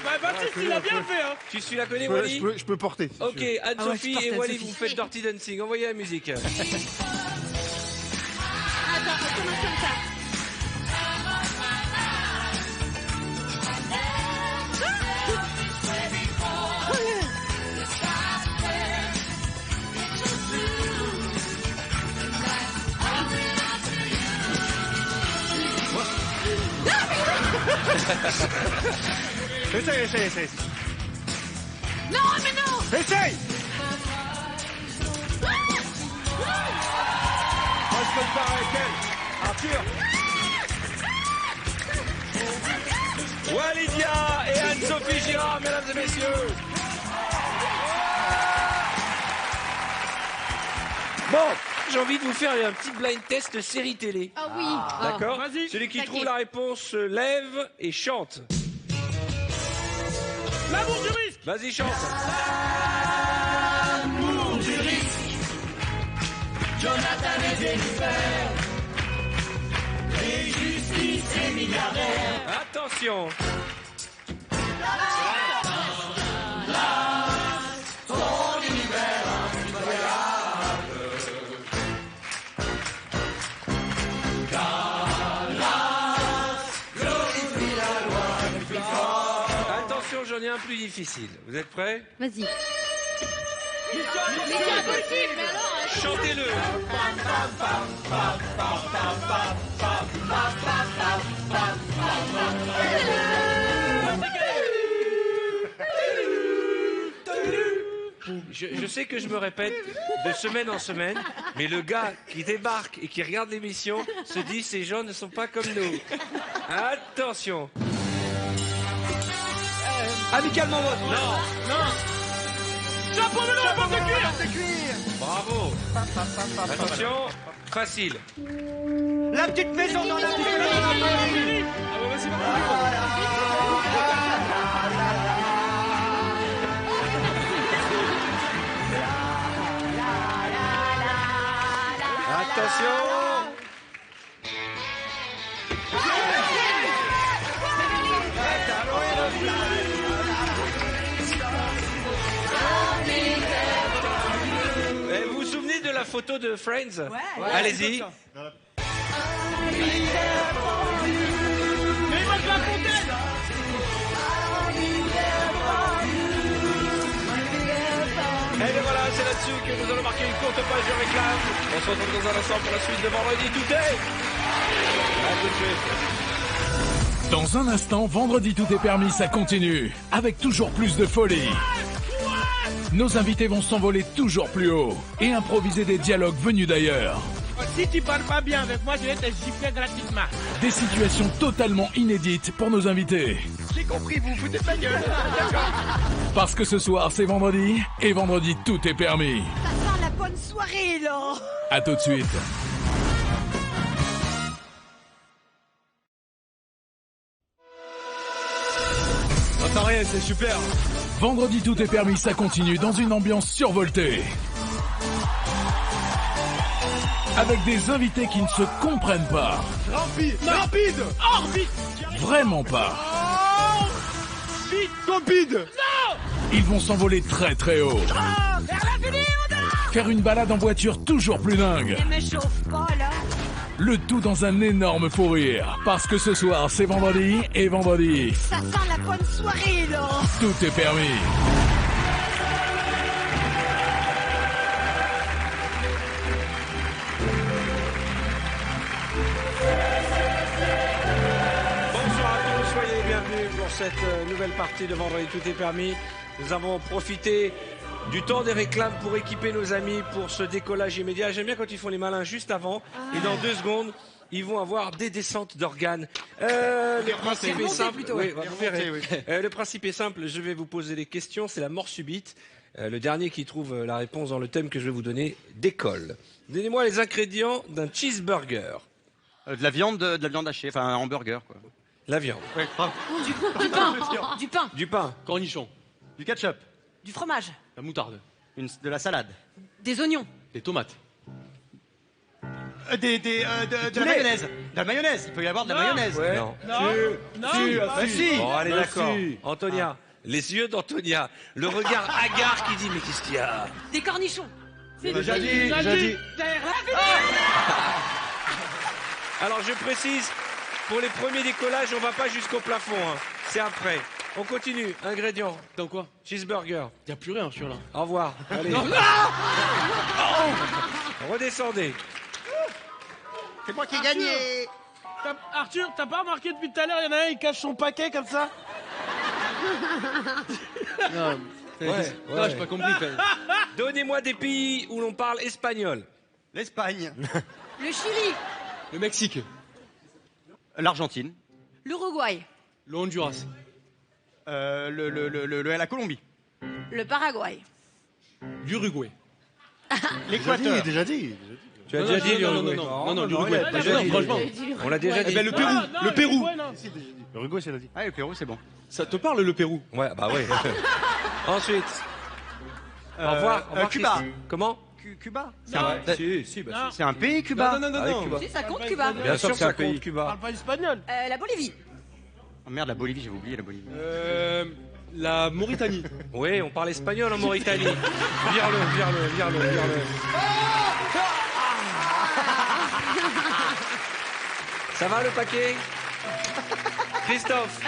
Bah, Baptiste, il a bien fait, hein.
Tu la connais,
Je
Wally?
peux porter. si
Ok,
tu veux.
Anne-Sophie
tu
et
portes
Wally,
Anne-Sophie.
vous faites Dirty Dancing. Envoyez la musique.
Attends, on commence comme ça.
Essaye.
Non, mais non.
Essaye! Moi, je peux le faire avec elle. Arthur!
Walidia et Anne-Sophie Girard, mesdames et messieurs. Bon, j'ai envie de vous faire un petit blind test série télé.
Ah oui.
D'accord?
Vas-y.
Celui qui
Taquet.
trouve la réponse se lève et chante.
L'amour du risque.
Vas-y, chante. Attention. Attention, j'en ai un plus difficile. Vous êtes prêts?
Vas-y. Mais c'est impossible, mais alors.
Chantez-le. Je sais que je me répète de semaine en semaine, mais le gars qui débarque et qui regarde l'émission se dit ces gens ne sont pas comme nous. Attention. Amicalement votre. Non.
Chapeau melon à pomme de cuir.
Bravo. Attention. Facile.
La petite maison dans la ville.
Ah, bah, vas-y, va.
Attention. Vous vous souvenez de la photo de Friends?
Ouais.
Allez-y.
Mais il manque la fontaine.
Et bien voilà, c'est là-dessus que nous allons marquer une courte page de réclame. On se retrouve dans un instant pour la suite de Vendredi Tout est. À tout de suite.
Dans un instant, Vendredi Tout est permis, ça continue. Avec toujours plus de folie. Nos invités vont s'envoler toujours plus haut et improviser des dialogues venus d'ailleurs.
Si tu parles pas bien avec moi, je vais te gifler gratuitement.
Des situations totalement inédites pour nos invités.
J'ai compris, vous vous foutez de ma gueule.
Parce que ce soir, c'est vendredi, et vendredi, tout est permis.
Ça sent la bonne soirée, là.
À tout de suite.
Attends rien, c'est super.
Vendredi, tout est permis, ça continue dans une ambiance survoltée. Avec des invités qui ne se comprennent pas.
Rapide, rapide.
Oh, vite.
Vraiment pas.
Oh, vite.
Copide.
Ils vont s'envoler très très haut. Faire une balade en voiture toujours plus dingue.
Ne me chauffe pas, là.
Le tout dans un énorme fou rire. Parce que ce soir, c'est vendredi, et vendredi,
Ça sent la bonne soirée, là.
tout est permis.
Bonsoir à tous, soyez les bienvenus pour cette nouvelle partie de Vendredi Tout est permis. Nous avons profité du temps des réclames pour équiper nos amis pour ce décollage immédiat. J'aime bien quand ils font les malins juste avant et dans 2 secondes, ils vont avoir des descentes d'organes. Le principe est simple. Oui, vous verrez. Le principe est simple, je vais vous poser des questions, c'est la mort subite. Le dernier qui trouve la réponse dans le thème que je vais vous donner décolle. Donnez-moi les ingrédients d'un cheeseburger.
De la viande hachée, enfin un hamburger, quoi.
La viande.
Ouais, bravo.
Du pain. Du pain.
Du pain.
Cornichon.
Du ketchup.
Du fromage.
La moutarde.
De la salade.
Des oignons.
Des tomates.
De la mayonnaise. De la mayonnaise. Il peut y avoir de la mayonnaise.
Ouais.
Non.
Si.
Bon, allez, d'accord.
Merci.
Antonia, les yeux d'Antonia, le regard hagard qui dit mais qu'est-ce qu'il y a?
Des cornichons.
Déjà dit, déjà dit.
Alors je précise, pour les premiers décollages, on va pas jusqu'au plafond, hein. C'est après. On continue. Ingrédients.
Dans quoi?
Cheeseburger.
Y a plus rien sur là.
Au revoir. Allez. Redescendez.
C'est moi qui ai gagné.
Arthur, t'as pas remarqué depuis tout à l'heure, il y en a un, il cache son paquet comme ça?
Non, non, j'ai pas compris.
Donnez-moi des pays où l'on parle espagnol.
L'Espagne.
Le Chili.
Le Mexique.
L'Argentine.
L'Uruguay.
Le Honduras.
La Colombie.
Le Paraguay.
L'Uruguay.
L'Équateur.
Déjà dit.
Tu as déjà dit l'Uruguay.
Non, l'Uruguay.
déjà dit.
Franchement.
On l'a déjà dit.
Ben, le Pérou.
Non,
Le Pérou.
ouais, non.
Uruguay, c'est l'a dit.
Ah, le Pérou, c'est bon.
Ça te parle, le Pérou?
Ouais, bah ouais. Ensuite. Au revoir. Au revoir,
Cuba.
Christ. Comment?
Cuba.
Si, bah.
C'est un pays, Cuba.
Non.
Si, ça compte, Cuba.
Bien sûr que ça compte, Cuba.
Parle pas espagnol.
La Bolivie.
Oh merde, la Bolivie, j'ai oublié la Bolivie.
La Mauritanie.
Oui, on parle espagnol en Mauritanie. Vire-le. Ça va le paquet? Christophe.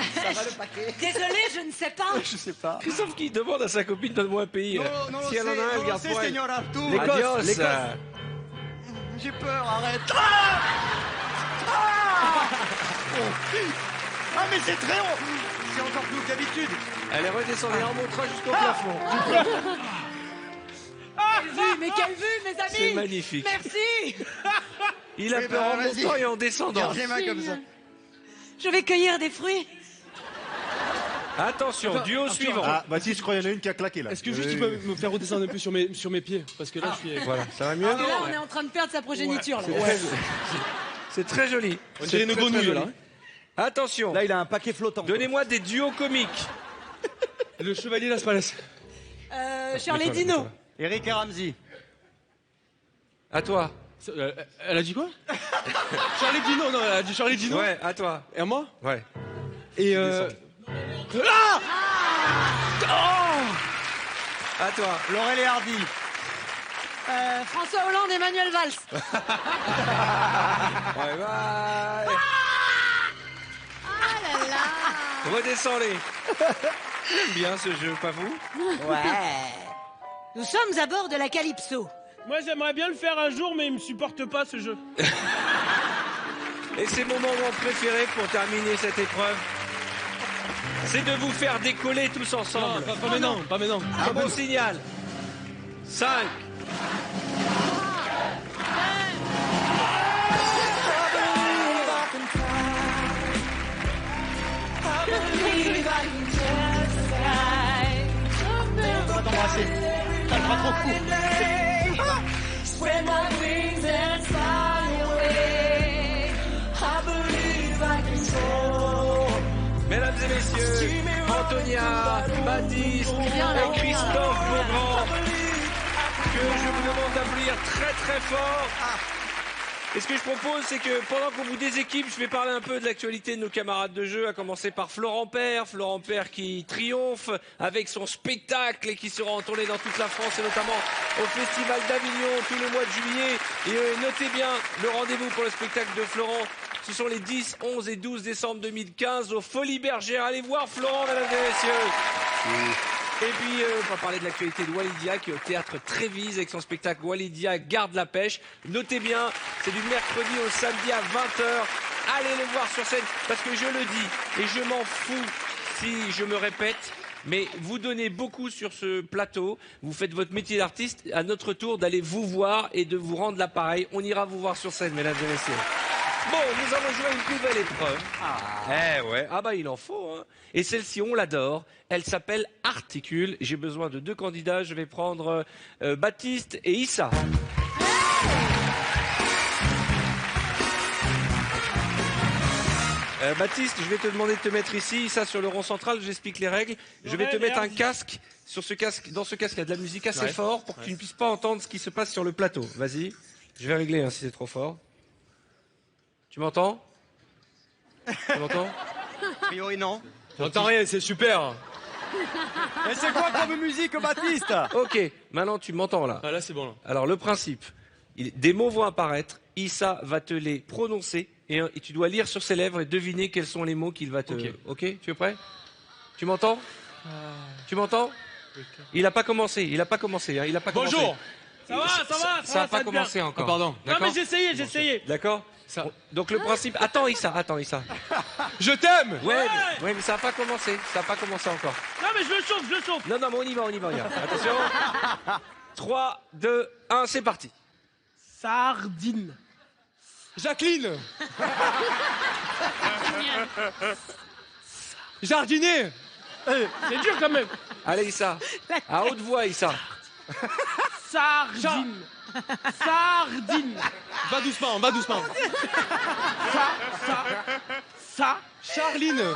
Désolé, je ne sais pas.
Je sais pas.
Christophe qui demande à sa copine donne-moi un pays. Si elle en a un, elle garde pour elle.
Seigneur Arthur.
Adios.
J'ai peur, arrête. Ah, mais c'est très haut. C'est encore plus haut que d'habitude.
Elle est redescendue, elle remontera jusqu'au plafond.
Quelle vue, mes amis.
C'est magnifique.
Merci.
Il a
Oui,
peur
bah,
en
vas-y.
montant et en descendant.
Garde les mains comme ça.
Je vais cueillir des fruits.
Attention, duo suivant.
Ah, Baptiste, je crois qu'il y en a une qui a claqué là.
Est-ce que juste tu peux me faire redescendre un peu sur mes pieds? Parce que là, je suis.
Voilà, ça va mieux?
Parce que là, on est en train de perdre sa progéniture. Là.
C'est très joli.
On dirait une
C'est très,
grenouille,
très
là.
joli. Attention,
Là, il a un paquet flottant.
donnez-moi des duos comiques.
Le chevalier Las Palais.
Shirley Dino.
Eric et Ramsey.
À toi.
Elle a dit quoi? Charlie Dino, non, elle a dit Charlie Dino.
Ouais, à toi.
Et à moi?
Ouais.
Et
À toi.
Laurel et Hardy.
François Hollande, Emmanuel Valls.
Bye bye.
Ah là là.
Redescends-les. J'aime bien ce jeu, pas vous?
Ouais. Nous sommes à bord de la Calypso.
Moi, j'aimerais bien le faire un jour, mais il me supporte pas ce jeu.
Et c'est mon moment préféré pour terminer cette épreuve. C'est de vous faire décoller tous ensemble.
non, pas maintenant, pas maintenant.
Un bon signal. 5.
I believe
t'embrasser. T'as le bras trop court.
Mesdames et messieurs, Antonia, Baptiste et Christophe Beaugrand, que je vous demande d'applaudir très très fort. Et ce que je propose, c'est que pendant qu'on vous déséquipe, je vais parler un peu de l'actualité de nos camarades de jeu, à commencer par Florent Père qui triomphe avec son spectacle et qui sera en tournée dans toute la France et notamment au Festival d'Avignon tout le mois de juillet. Et notez bien le rendez-vous pour le spectacle de Florent. Ce sont les 10, 11 et 12 décembre 2015 au Folies Bergères. Allez voir Florent, mesdames et messieurs. Et puis, on va parler de l'actualité de Walidia qui est au théâtre Trévise avec son spectacle Walidia garde la pêche. Notez bien, c'est du mercredi au samedi à 20h. Allez le voir sur scène parce que je le dis et je m'en fous si je me répète. Mais vous donnez beaucoup sur ce plateau, vous faites votre métier d'artiste, à notre tour d'aller vous voir et de vous rendre l'appareil. On ira vous voir sur scène, mesdames et messieurs. Bon, nous allons jouer à une nouvelle épreuve. Eh ouais, ah bah il en faut, hein. Et celle-ci, on l'adore. Elle s'appelle Articule. J'ai besoin de 2 candidats. Je vais prendre Baptiste et Issa. Baptiste, je vais te demander de te mettre ici, Issa sur le rond central. J'explique les règles. Je vais te mettre un casque. Sur ce casque, dans ce casque, il y a de la musique assez fort pour que tu ne puisses pas entendre ce qui se passe sur le plateau. Vas-y. Je vais régler si c'est trop fort. Tu m'entends? Tu m'entends?
A priori, non.
J'entends rien, c'est super.
Mais c'est quoi comme musique, Baptiste?
Ok, maintenant tu m'entends là.
Ah là, c'est bon là.
Alors le principe, des mots vont apparaître, Issa va te les prononcer et tu dois lire sur ses lèvres et deviner quels sont les mots qu'il va te... Ok, tu es prêt? Tu m'entends? Tu m'entends? Il n'a pas commencé, il n'a pas commencé. Hein, il a pas
Bonjour.
commencé.
Ça
n'a pas commencé encore.
Ah, pardon.
Non mais j'ai essayé.
D'accord. Donc le principe... Attends Issa.
Je t'aime.
Ouais, mais ça n'a pas commencé. Ça n'a pas commencé encore.
Non mais je le chauffe.
Non, mais on y va. Regarde. Attention. 3, 2, 1, c'est parti.
Sardine.
Jacqueline. Jardinier.
C'est dur quand même.
Allez Issa. À haute voix Issa.
Sardine.
Va doucement. Charline.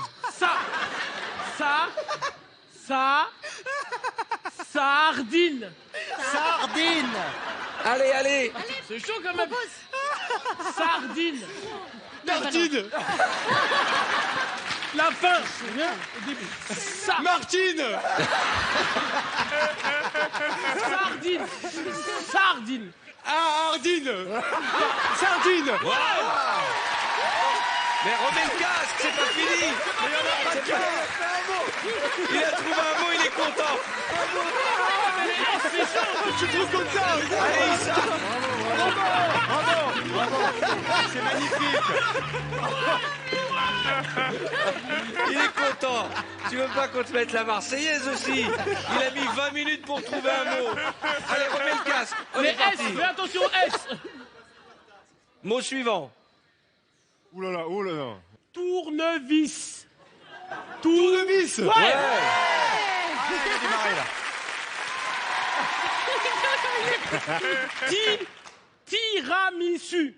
Sardine.
Allez.
C'est chaud quand même. Sardine.
Tartine.
La fin.
Martine.
Sardine.
Ardine. Sardine.
Mais remets le casque, c'est pas fini. Il a trouvé un mot, il est content.
Tu trouves comme ça?
Allez Issa.
C'est magnifique.
Il est content. Tu veux pas qu'on te mette la Marseillaise aussi? Il a mis 20 minutes pour trouver un mot. Allez, remets le casque. On
Mais
est parti.
S, fais attention S.
Mot suivant.
Ouh là là.
Tournevis.
Tournevis.
Ouais.
Il a démarré là.
Tiramisu.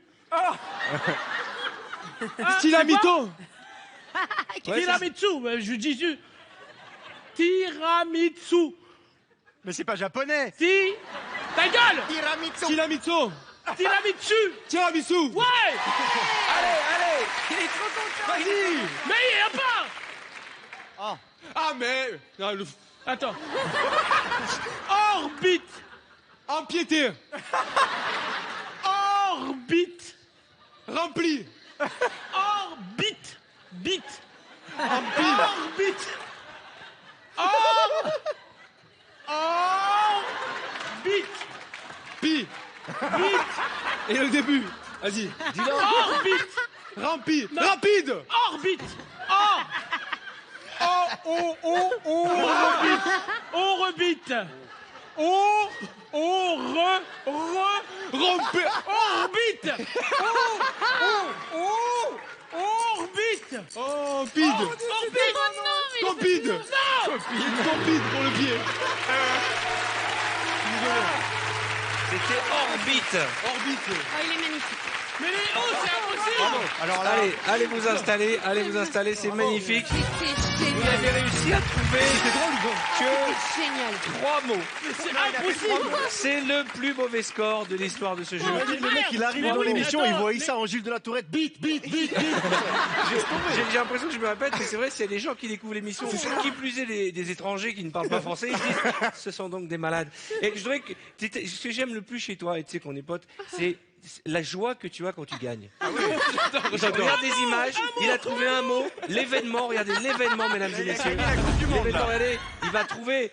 Stilamito.
Tiramisu, je dis juste. Tiramisu.
Mais c'est pas japonais.
Ta gueule.
Stilamito.
Tiramisu. Ouais.
Allez. Il est trop content.
Vas-y.
Mais il n'y a pas.
Ah mais... Non,
Attends. Orbite.
Empiété.
Orbite.
Rempli.
Orbite. Bite.
Empile.
Orbite. Orbite.
Pi. Et le début. Vas-y.
Dis-le.
Orbite.
Rampi.
Non.
Rapide.
Orbite. Orbite.
Rompé.
Orbite. Orbite.
Empide.
Oh non, mais
Copide. Copide pour le pied.
C'était Orbite.
Orbite.
Oh, il est magnifique.
Mais les hauts, c'est impossible.
Alors là,
Allez vous installer, c'est magnifique.
C'était
Vous
génial.
avez réussi à trouver que
Génial.
3 mots.
C'est impossible.
C'est le plus mauvais score de l'histoire de ce jeu.
Le mec, il arrive dans l'émission, il voit ça en Gilles de la Tourette. Bite.
J'ai l'impression que je me répète, mais c'est vrai, s'il y a des gens qui découvrent l'émission, qui plus est des étrangers qui ne parlent pas français, ils se disent, ce sont donc des malades. Et je voudrais que, ce que j'aime le plus chez toi, et tu sais qu'on est potes, c'est la joie que tu as quand tu gagnes. Je regarde des images, il a trouvé un mot, l'événement, regardez l'événement, mesdames et messieurs. L'événement, regardez, il va trouver...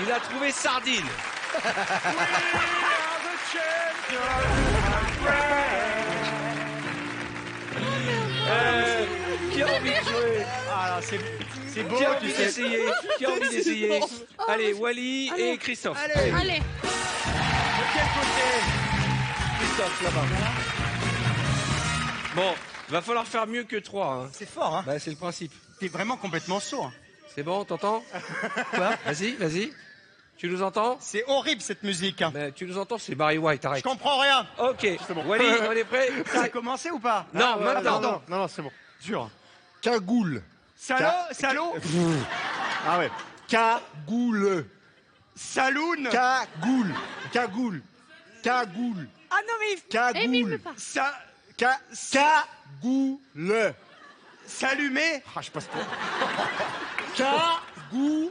Il a trouvé sardine. Qui a envie de jouer?
Ah, c'est beau.
Qui a envie d'essayer? Qui a envie d'essayer? Allez, Wally et Christophe.
Allez.
De quel côté?
Christophe, là-bas. Bon, va falloir faire mieux que 3. Hein.
C'est fort, hein.
Bah, c'est le principe.
T'es vraiment complètement sourd.
C'est bon, t'entends? Quoi? Vas-y. Tu nous entends?
C'est horrible cette musique. Hein.
Bah, tu nous entends? C'est Barry White,
Je
arrête.
comprends rien.
Ok, Wally, on est prêt?
Ça a commencé ou pas?
Non, maintenant.
Non, c'est bon.
Dur.
Cagoule.
Salaud.
Ah ouais. Cagoule.
Saloon.
Cagoule.
Ah non, mais
Émile,
Cagoule.
pas.
Cagoule.
S'allumer.
Ah, je passe pas. Cagoule.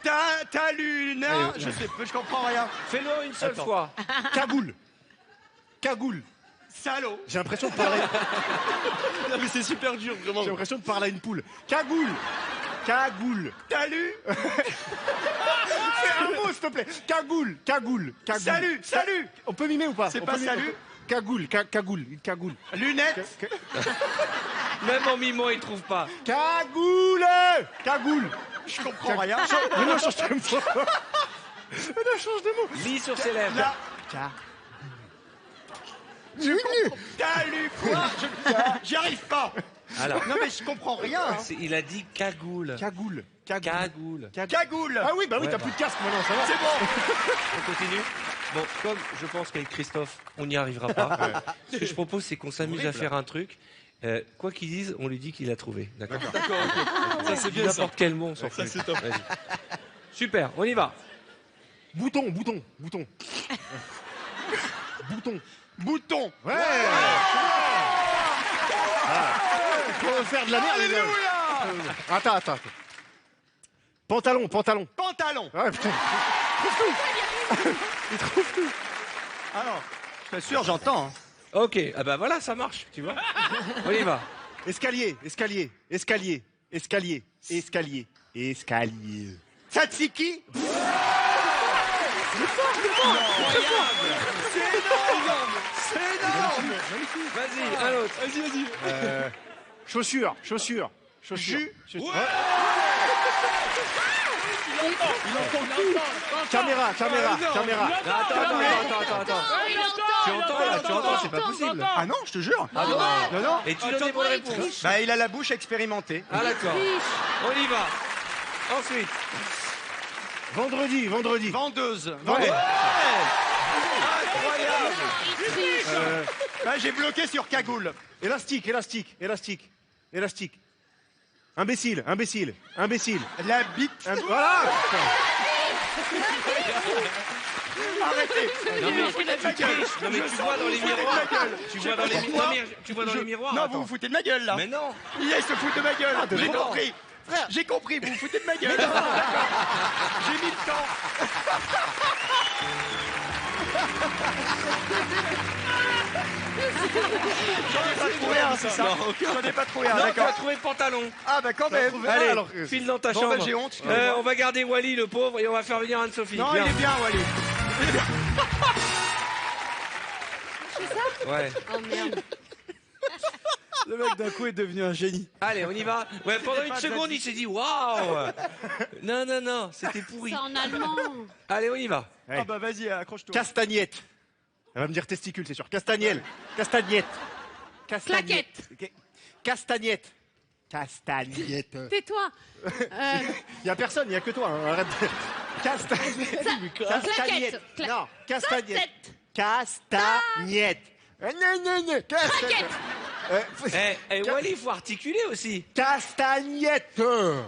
Ta lune. Je sais pas, je comprends rien.
Fais-le une seule fois.
Cagoule.
Salaud.
J'ai l'impression de parler.
Non, mais c'est super dur, vraiment.
J'ai l'impression de parler à une poule. Cagoule.
T'as lu?
Fais un mot, s'il te plaît. Cagoule.
Salut.
On peut mimer ou pas?
C'est
On
pas
peut mimer.
salut?
Cagoule.
Lunettes.
Même en mimant, il trouve pas.
Cagoule.
Je comprends rien.
Mais non, change de mot.
Lis sur ses lèvres.
Là. T'as lu quoi? J'y arrive pas.
Alors,
Non mais je comprends rien. Hein.
il a dit cagoule.
Cagoule.
Cagoule.
Cagoule.
Ah oui, bah oui,
Ouais,
t'as
bah.
plus de casque maintenant, ça va.
C'est bon.
On continue. Bon, comme je pense qu'avec Christophe, on n'y arrivera pas. Ce que je propose, c'est qu'on s'amuse à faire un truc. Quoi qu'il dise, on lui dit qu'il a trouvé. D'accord.
Ça, c'est bien, ça.
N'importe quel mot, on s'en fout.
c'est top.
Vas-y. Super, on y va.
Bouton.
Bouton.
Ouais. Pour faire de la merde. Attends. Pantalon. Ouais, putain.
Ah non. Je t'assure, j'entends. Hein.
Ok, ah bah voilà, ça marche, tu vois. On y va.
Escalier.
Tzatziki. C'est énorme.
Vas-y, un autre.
Vas-y.
Chaussures.
Jus.
Caméra.
Attends. Tu entends là, c'est pas possible.
Ah non, je te jure.
Ah non.
Non.
Et tu donnes des bonnes réponses.
Bah il a la bouche expérimentée.
Ah d'accord. On y va. Ensuite.
Vendredi.
Vendeuse.
Ouais.
Incroyable.
Il triche.
Bah, j'ai bloqué sur cagoule.
Élastique. Imbécile.
La bite.
Voilà.
Arrêtez.
Non mais tu vois dans les miroirs. Tu vois dans les miroirs.
Non,
Attends.
vous vous foutez de ma gueule là.
Mais non.
Il se fout de ma gueule. J'ai
mais non.
compris. Frère, j'ai compris, vous vous foutez de ma gueule. J'ai mis le temps. J'en ai pas trouvé un, c'est ça? J'en ai pas trouvé un,
Non, tu as
d'accord.
trouvé pantalon.
Ah bah quand même.
Allez,
alors,
file dans ta
Bon,
chambre.
bah, j'ai honte.
On va garder Wally le pauvre et on va faire venir Anne-Sophie.
Non,
Viens.
il est bien, Wally.
Ouais.
Oh merde.
Le mec d'un coup est devenu un génie.
Allez, on y va. Ouais, pendant une
pas
seconde, il s'est dit waouh. Non, c'était pourri.
C'est en allemand.
Allez, on y va.
Ah bah vas-y, accroche-toi.
Castagnette. Elle va me dire testicule, c'est sûr. Castagnette.
Claquette.
Castagnette.
Castagnette.
Tais-toi.
Y a personne, y a que toi. Hein. Arrête. Castagnette.
Claquette.
Non, castagnette.
Castagnette.
Castagnette.
Claquette.
Wally, il faut articuler aussi.
Castagnette.
Non.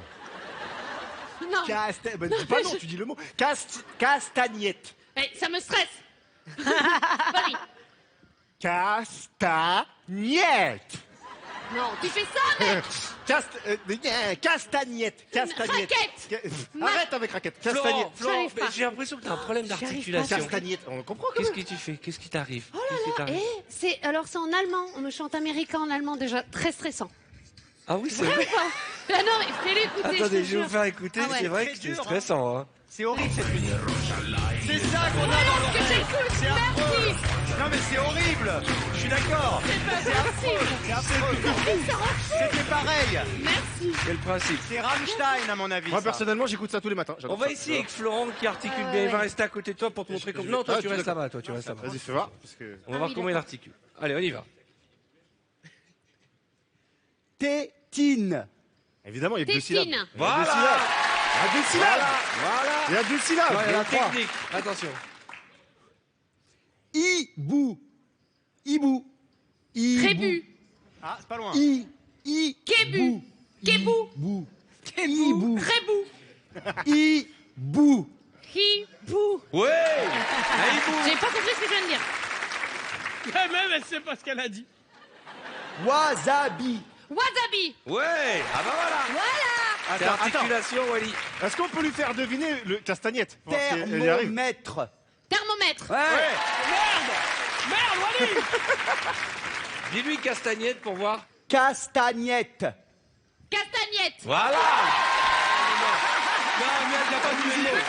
Bah, dis pas non, tu dis le mot. Castagnette.
Ça me stresse. Wally.
Castagnette.
Non, tu fais ça, mec.
Castagnette. Castagnette.
Raquette.
Arrête avec raquette.
Florent,
Castagnette.
J'arrive pas.
j'ai l'impression que t'as un problème d'articulation.
Castagnette. On comprend quand
Qu'est-ce
même.
que tu fais? Qu'est-ce qui t'arrive?
Oh
Qu'est-ce qui
là là.
t'arrive?
C'est en allemand. On me chante américain en allemand déjà. Très stressant.
Ah oui, c'est
Vrai
vrai.
ou pas? Ah non, mais fais-le écouter.
Attendez,
te
je vais
jure.
vous faire écouter.
Ah ouais.
C'est vrai que
C'est
c'est
dur, hein.
stressant. Hein.
C'est horrible cette musique. C'est ça qu'on a dans
Que
l'oreille.
j'écoute.
C'est affreux.
Merci.
Non mais c'est horrible. Je suis d'accord.
C'est pas possible.
C'est affreux.
Ça rend fou.
C'était pareil.
Merci.
Quel principe?
C'est Rammstein à mon avis.
Moi,
ça.
personnellement, j'écoute ça tous les matins.
On
J'adore
va
ça.
essayer avec Florent qui articule
Ah
bien. Il va
ouais.
rester à côté de toi pour te montrer comment. Non, toi tu restes là-bas. Toi tu restes là-bas.
Vas-y, fais voir. Parce que...
On va
Ah
voir
oui,
comment il
d'accord.
articule. Allez, on y va.
Tétine.
Évidemment, il y a que 2 syllabes.
Tétine.
Voilà.
Il y a 2 syllabes.
Voilà.
Il y a 2 syllabes.
Ouais,
Il y en
la
a 3.
technique. Attention.
Hibou. Hibou. Hibou.
Trébu.
Ah, c'est pas loin.
Kébu. Kébou.
Hibou.
Kébou. Trébou.
Hibou.
Hibou.
Ouais.
J'ai pas compris ce que je viens de dire.
Même elle sait pas ce qu'elle a dit.
Wasabi.
Wasabi.
Ouais. Ah bah voilà.
Voilà.
C'est articulation, Wally.
Est-ce qu'on peut lui faire deviner le castagnette? Pour voir si elle y arrive.
Thermomètre.
Thermomètre.
Ouais.
Merde, Wally.
Dis-lui castagnette pour voir.
Castagnette.
Castagnette.
Voilà. Non, mais il n'y a pas de musique.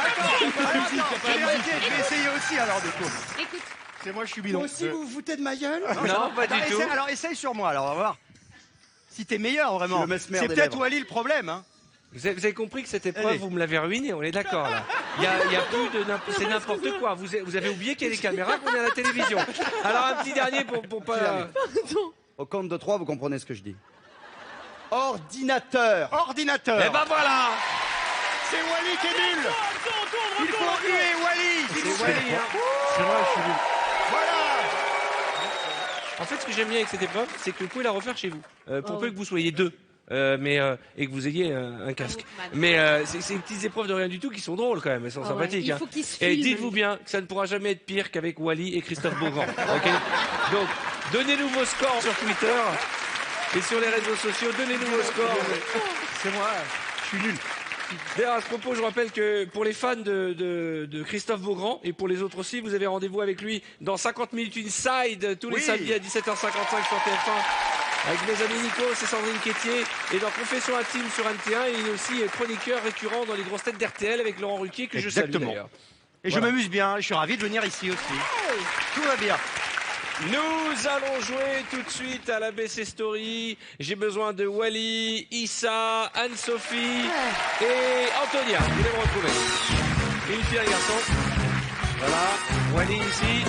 Je vais essayer aussi alors du coup.
Écoute.
C'est moi, je suis bidon.
vous vous foutez de ma gueule?
Non, pas du tout.
Essaye, alors essaye sur moi, alors on va voir. Si t'es meilleur vraiment.
Je le mesmer
C'est
des
peut-être
lèvres.
Wally le problème. Hein.
Vous avez compris que cette épreuve,
Allez.
vous me l'avez ruinée, on est d'accord là. Il y a plus de c'est n'importe quoi. Vous avez oublié qu'il y a des caméras, qu'on est à la télévision. Alors un petit dernier pour pas.
Au compte de 3, vous comprenez ce que je dis. Ordinateur.
Ordinateur.
Eh ben voilà.
C'est Wally qui est nul. Il faut huer Wally.
C'est Wally, hein.
C'est vrai, je suis nul.
Voilà.
En fait, ce que j'aime bien avec cette épreuve, c'est que vous pouvez la refaire chez vous, pour
Oh.
peu que vous soyez deux. Et que vous ayez un casque. Mais c'est des petites épreuves de rien du tout qui sont drôles quand même, elles sont
Ah ouais,
sympathiques.
il
hein.
faut qu'ils se
Et
filment.
dites-vous bien que ça ne pourra jamais être pire qu'avec Wally et Christophe Beaugrand. Ok. Donc, donnez-nous vos scores sur Twitter et sur les réseaux sociaux. Donnez-nous vos scores.
C'est moi. Je suis nul.
D'ailleurs, à ce propos, je rappelle que pour les fans de Christophe Beaugrand et pour les autres aussi, vous avez rendez-vous avec lui dans 50 minutes Inside tous les
Oui.
samedis à 17h55 sur TF1. Avec mes amis Nico et Sandrine Quétier. Et dans Confession intime sur NT1, il est aussi chroniqueur récurrent dans les grosses têtes d'RTL avec Laurent Ruquier que je salue
Exactement.
d'ailleurs.
Et je m'amuse bien. Je suis ravi de venir ici aussi. Tout va bien.
Nous allons jouer tout de suite à la BC Story. J'ai besoin de Wally, Issa, Anne-Sophie et Antonia. Vous allez me retrouver. Une fille et un garçon. Voilà. Wally ici,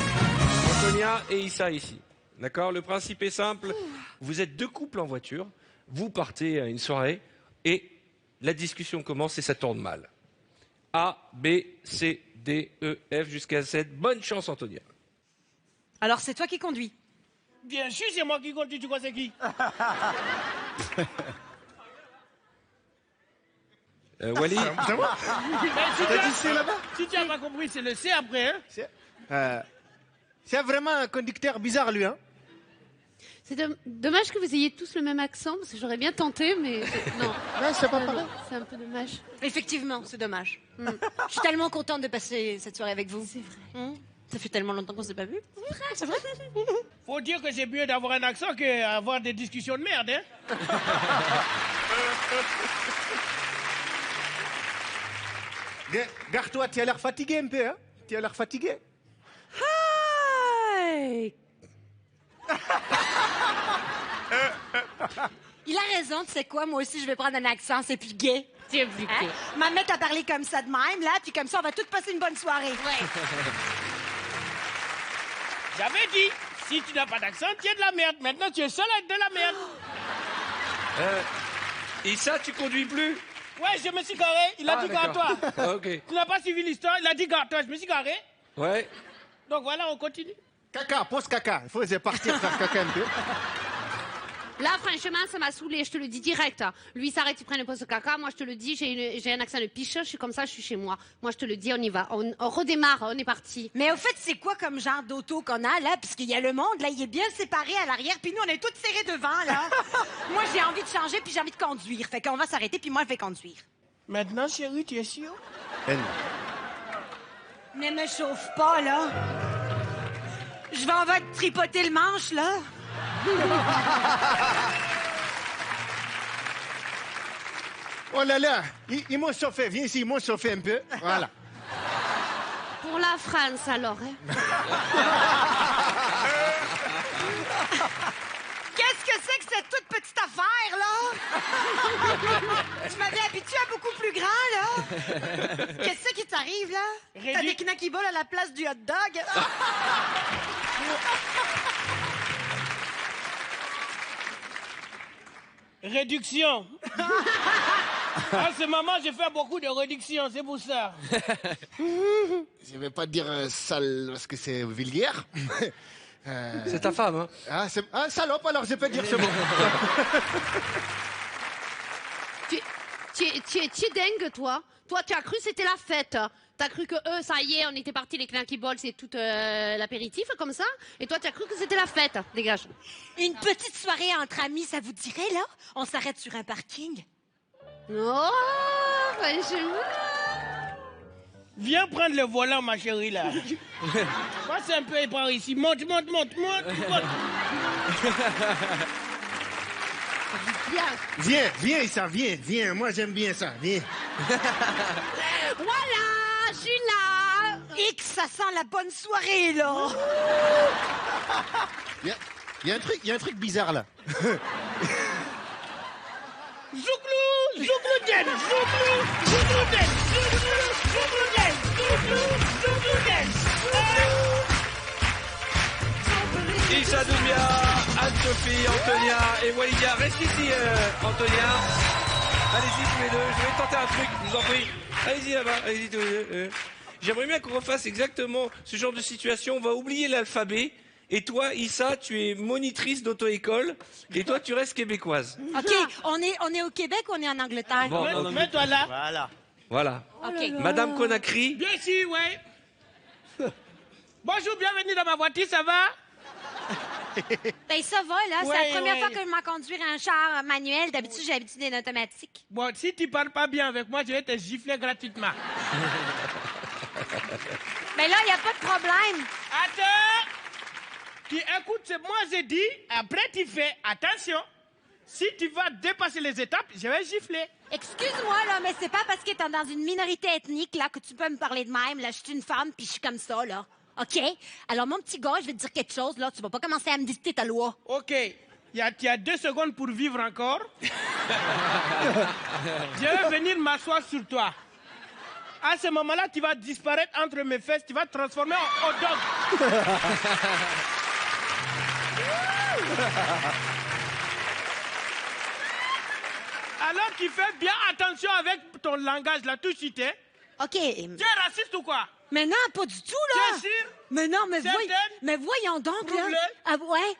Antonia et Issa ici. D'accord? Le principe est simple. Vous êtes deux couples en voiture. Vous partez à une soirée et la discussion commence et ça tourne mal. A, B, C, D, E, F jusqu'à Z. Bonne chance, Antonia.
Alors, c'est toi qui conduis.
Bien sûr, c'est moi qui conduis, tu crois c'est qui?
Wally,
C'est moi. T'as dit c'est là-bas?
Si tu n'as pas compris, c'est le C après, hein?
C'est vraiment un conducteur bizarre, lui, hein?
C'est dommage que vous ayez tous le même accent, parce que j'aurais bien tenté, mais non.
Ouais, c'est pas pareil.
C'est un peu dommage.
Effectivement, c'est dommage. Je suis tellement contente de passer cette soirée avec vous.
C'est vrai.
Ça fait tellement longtemps qu'on s'est pas vu. C'est vrai.
Faut dire que c'est mieux d'avoir un accent qu'avoir des discussions de merde, hein?
Gare-toi, tu as l'air fatigué un peu, hein? Tu as l'air fatigué.
Hi. Il a raison, tu sais quoi? Moi aussi, je vais prendre un accent, c'est plus gay.
C'est plus
Hein? Ma mettre à parler comme ça de même, là, puis comme ça, on va toutes passer une bonne soirée.
J'avais dit, si tu n'as pas d'accent, tu es de la merde. Maintenant, tu es seul à être de la merde.
Issa, tu conduis plus?
Ouais, je me suis garé. Il a dit gare-toi.
Ah, ok.
Tu n'as pas suivi l'histoire. Il a dit gare-toi. Je me suis garé.
Ouais.
Donc voilà, on continue.
Caca, pose caca. Il faut partir faire caca un peu.
Là, franchement, ça m'a saoulé, je te le dis direct. Lui, il s'arrête, il prend une pause de caca. Moi, je te le dis, j'ai un accent de piche. Je suis comme ça, je suis chez moi. Moi, je te le dis, on y va. On redémarre, on est parti.
Mais au fait, c'est quoi comme genre d'auto qu'on a, là? Puisqu'il y a le monde, là, il est bien séparé à l'arrière, puis nous, on est toutes serrées devant, là. Moi, j'ai envie de changer, puis j'ai envie de conduire. Fait qu'on va s'arrêter, puis moi, je vais conduire.
Maintenant, chérie, tu es sûre?
Mais me chauffe pas, là. Je vais en va te tripoter le manche, là.
Oh là là, ils m'ont chauffé. Viens ici, ils m'ont chauffé un peu. Voilà.
Pour la France, alors. Hein.
Qu'est-ce que c'est que cette toute petite affaire, là? Tu m'avais habitué à beaucoup plus grand, là. Qu'est-ce qui t'arrive, là? T'as des knacky balls à la place du hot dog?
Réduction. En ce moment, j'ai fait beaucoup de réductions, c'est pour ça.
Je vais pas dire sale parce que c'est vulgaire.
C'est ta femme, hein?
Salope, alors je peux dire ce mot.
Tu es dingue, toi. Toi, tu as cru que c'était la fête. T'as cru que eux, ça y est, on était partis, les Knacky Balls, c'est tout l'apéritif, comme ça. Et toi, tu as cru que c'était la fête. Dégage.
Une petite soirée entre amis, ça vous dirait, là? On s'arrête sur un parking?
Oh, franchement.
Viens prendre le volant, ma chérie, là. Passe un peu par ici. Monte.
Viens, Issa, viens. Moi, j'aime bien ça. Viens.
Voilà, je suis là.
X, ça sent la bonne soirée, là.
Il y a un truc bizarre, là.
Zouglou den.
Issa Doumia, Anne-Sophie, Antonia et Walidia. Reste ici, Antonia. Allez-y tous les deux, je vais tenter un truc, je vous en prie. Allez-y là-bas, allez-y tous les deux. J'aimerais bien qu'on refasse exactement ce genre de situation. On va oublier l'alphabet. Et toi, Issa, tu es monitrice d'auto-école. Et toi, tu restes québécoise.
OK, on est au Québec ou on est en Angleterre?
Bon,
Mets-toi là.
Voilà.
OK.
Madame Conakry.
Bien ici, ouais. Bonjour, bienvenue dans ma voiture, ça va?
Ben, ça va, là.
Ouais,
C'est la première
ouais.
fois que je m'en conduire un char manuel. D'habitude, j'ai l'habitude d'un automatique.
Bon, si tu parles pas bien avec moi, je vais te gifler gratuitement.
Mais là, il n'y a pas de problème.
Attends! Tu écoutes ce que moi j'ai dit, après tu fais attention. Si tu vas dépasser les étapes, je vais gifler.
Excuse-moi, là, mais c'est pas parce que t'es dans une minorité ethnique, là, que tu peux me parler de même. Là, je suis une femme, puis je suis comme ça, là. OK? Alors, mon petit gars, je vais te dire quelque chose, là. Tu vas pas commencer à me dicter ta loi.
OK. Tu as 2 secondes pour vivre encore. Je vais venir m'asseoir sur toi. À ce moment-là, tu vas disparaître entre mes fesses, tu vas te transformer en hot dog. Alors tu fais bien attention avec ton langage là, tout cité.
OK.
Tu es raciste ou quoi?
Mais non, pas du tout, là.
Tu es sûr?
Mais non, mais,
Certaine?
mais voyons donc, là.
Prouve-le.
Ah, ouais?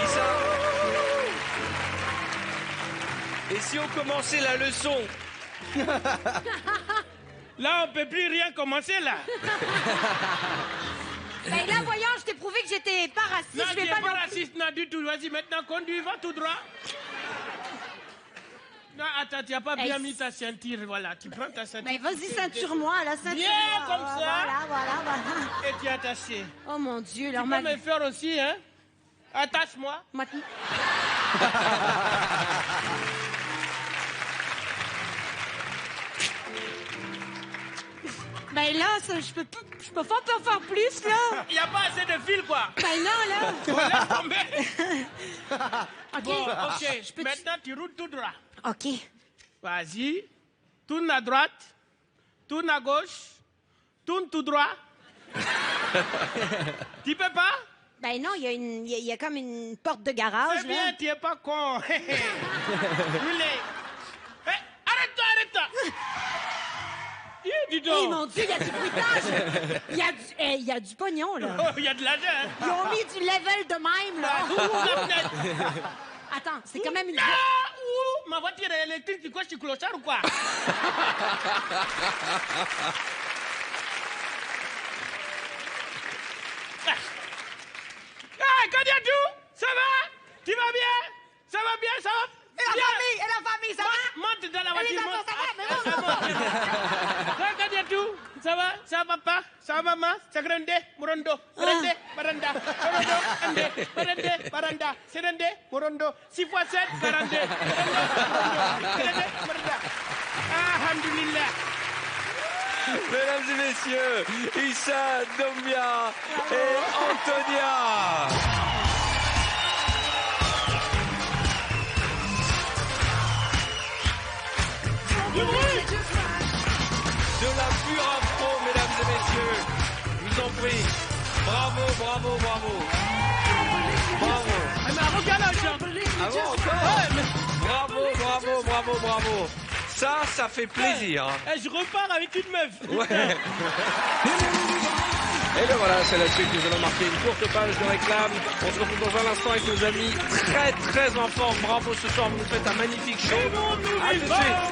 Issa. Et si on commençait la leçon?
Là, on peut plus rien commencer là.
Ben là, voyons, je t'ai prouvé que j'étais pas raciste.
Non,
Je
tu
vais
n'es
pas
pas
non plus-
raciste, non, du tout. Vas-y, maintenant, conduis, va tout droit. Non, attends, tu n'as pas bien
Hey,
mis ta ceinture, voilà. Tu prends ta ceinture.
Ben vas-y, ceinture-moi, là, ceinture-moi.
Bien, comme ça.
Voilà.
Et tu es attaché.
Oh mon Dieu, là,
Tu peux me faire aussi, hein? Attache-moi.
Ben là, ça, je peux pas faire plus, là.
Il n'y a pas assez de fil, quoi.
Ben non, là.
Bon, laisse tomber.
OK.
Bon, ok. Maintenant, tu roules tout droit.
OK.
Vas-y. Tourne à droite. Tourne à gauche. Tourne tout droit. Tu peux pas?
Ben non, il y a comme une porte de garage,
Eh
là.
bien, tu es pas con. Roulez. Arrête-toi. Dis donc.
Hey, mon Dieu, il y a du bruitage. Il y a du pognon, là.
Oh, il y a de l'argent.
Ils ont mis du level de même, là.
Ouvre la fenêtre.
Attends, c'est quand même une...
Ma voiture est électrique, tu crois que je suis clochard ou quoi? Ah, Kadiatou, ça va? Tu vas bien? Ça va bien, ça va?
Et la famille, ça va?
Monte dans la voiture,
Elisabeth,
monte.
ça va? Mais
Ça va, Kadiatou? Ça va? Ça va, papa? Ça va, maman? Sagrande, Morondo, Barande, Baranda, Morondo, Ande, Barande, Baranda, Serende, Morondo, 6 x 7, 42, Serende, Baranda. Alhamdulillah.
Mesdames et messieurs, Issa, Dombia et Antonia. De la pure afro, mesdames et messieurs. Je vous en prie. Bravo. Ah bon, encore? Bravo. Ça fait plaisir.
Je repars avec une meuf.
Ouais. Et bien voilà, c'est la suite. Nous allons marquer une courte page de réclame. On se retrouve dans un instant avec nos amis très en forme. Bravo ce soir, vous nous faites un magnifique show. À tout de suite.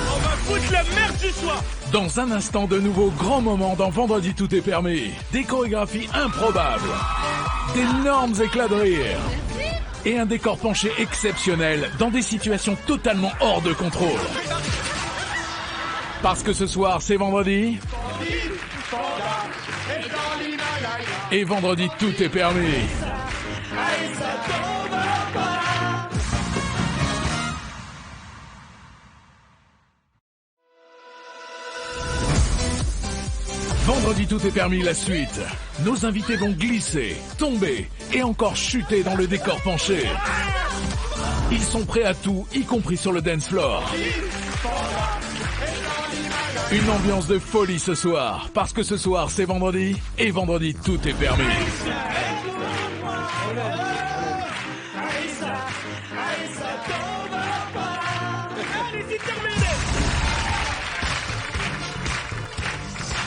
On va foutre la merde ce soir.
Dans un instant, de nouveaux grands moments dans Vendredi Tout est permis. Des chorégraphies improbables. D'énormes éclats de rire. Et un décor penché exceptionnel dans des situations totalement hors de contrôle. Parce que ce soir, c'est vendredi. Et vendredi, tout est permis. Vendredi, tout est permis, la suite. Nos invités vont glisser, tomber et encore chuter dans le décor penché. Ils sont prêts à tout, y compris sur le dance floor. Une ambiance de folie ce soir, parce que ce soir c'est vendredi, et vendredi tout est permis.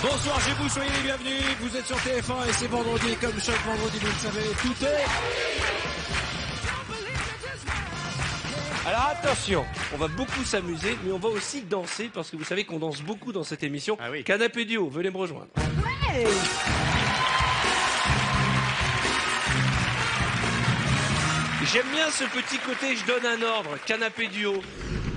Bonsoir chez vous, soyez les bienvenus. Vous êtes sur TF1 et c'est vendredi, comme chaque vendredi, vous le savez, tout est... Alors attention, on va beaucoup s'amuser, mais on va aussi danser, parce que vous savez qu'on danse beaucoup dans cette émission.
Ah oui.
Canapé duo, venez me rejoindre.
Ouais.
J'aime bien ce petit côté, je donne un ordre, canapé duo.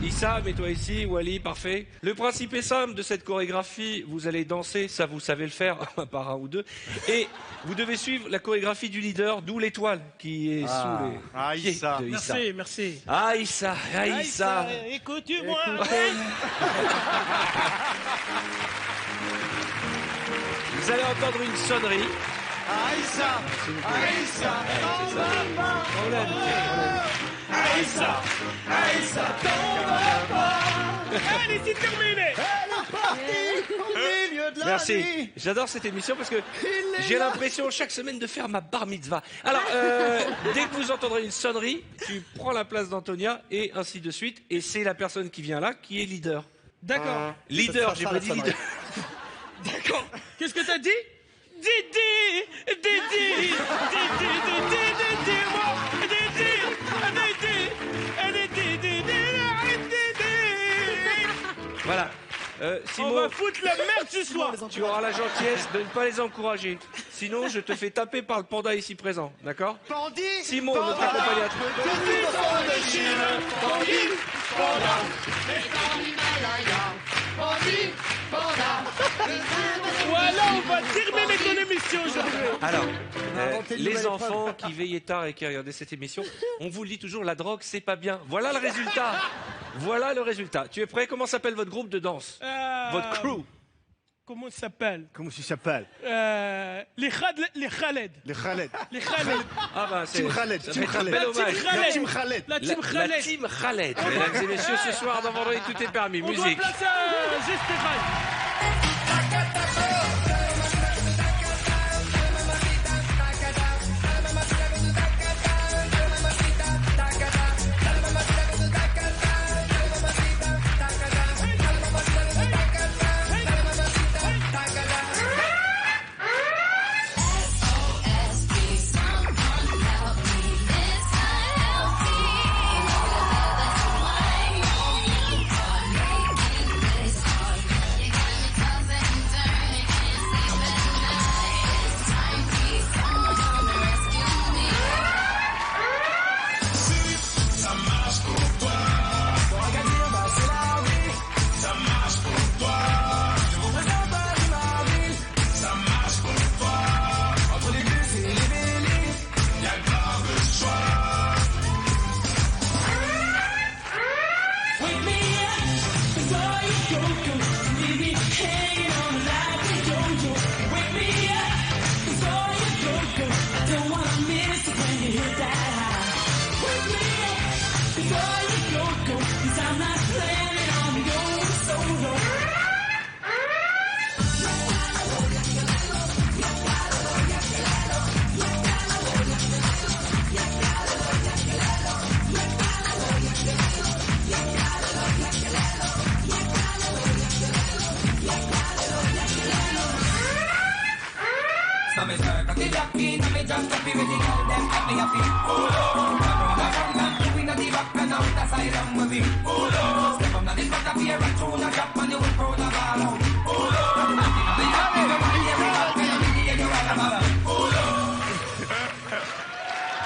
Issa, mets-toi ici, Wally, parfait. Le principe est simple de cette chorégraphie, vous allez danser, ça vous savez le faire, à part un ou deux, et vous devez suivre la chorégraphie du leader, d'où l'étoile qui est sous les pieds
Issa.
de Issa.
Merci.
Ah Issa,
Écoute-moi.
Vous allez entendre une sonnerie.
Aïssa, Aïssa,
Allez, c'est terminé.
au milieu de la
Merci.
nuit.
J'adore cette émission parce que j'ai l'impression chaque semaine de faire ma bar mitzvah. Alors, dès que vous entendrez une sonnerie, tu prends la place d'Antonia et ainsi de suite. Et c'est la personne qui vient là qui est leader.
D'accord.
Leader, j'ai
ça,
pas
la
dit
sonnerie.
leader.
D'accord. Qu'est-ce que t'as dit? Didi,
Voilà.
on
Simon,
va foutre la merde ce soir.
tu auras la gentillesse de ne pas les encourager. Sinon, je te fais taper par le panda ici présent. D'accord?
Bandit,
Simon, notre accompagnateur.
Voilà, on va terminer ton émission aujourd'hui.
Alors,
inventé une
les
nouvelle
enfants qui veillaient tard et qui regardaient cette émission, on vous le dit toujours, la drogue, c'est pas bien. Voilà le résultat. Voilà le résultat. Tu es prêt? Comment s'appelle votre groupe de danse? Votre crew?
Comment ça s'appelle?
Comment tu s'appelles?
Les Khaled.
Les Khaled.
Les Khaled.
Ah bah c'est
Team Khaled,
ça
Team
fait un
Khaled.
bel hommage.
La Team Khaled.
La team
La
Khaled.
team Khaled. Mesdames et messieurs, ce soir dans Vendredi tout est permis.
On doit
Musique.
placer Stéphane.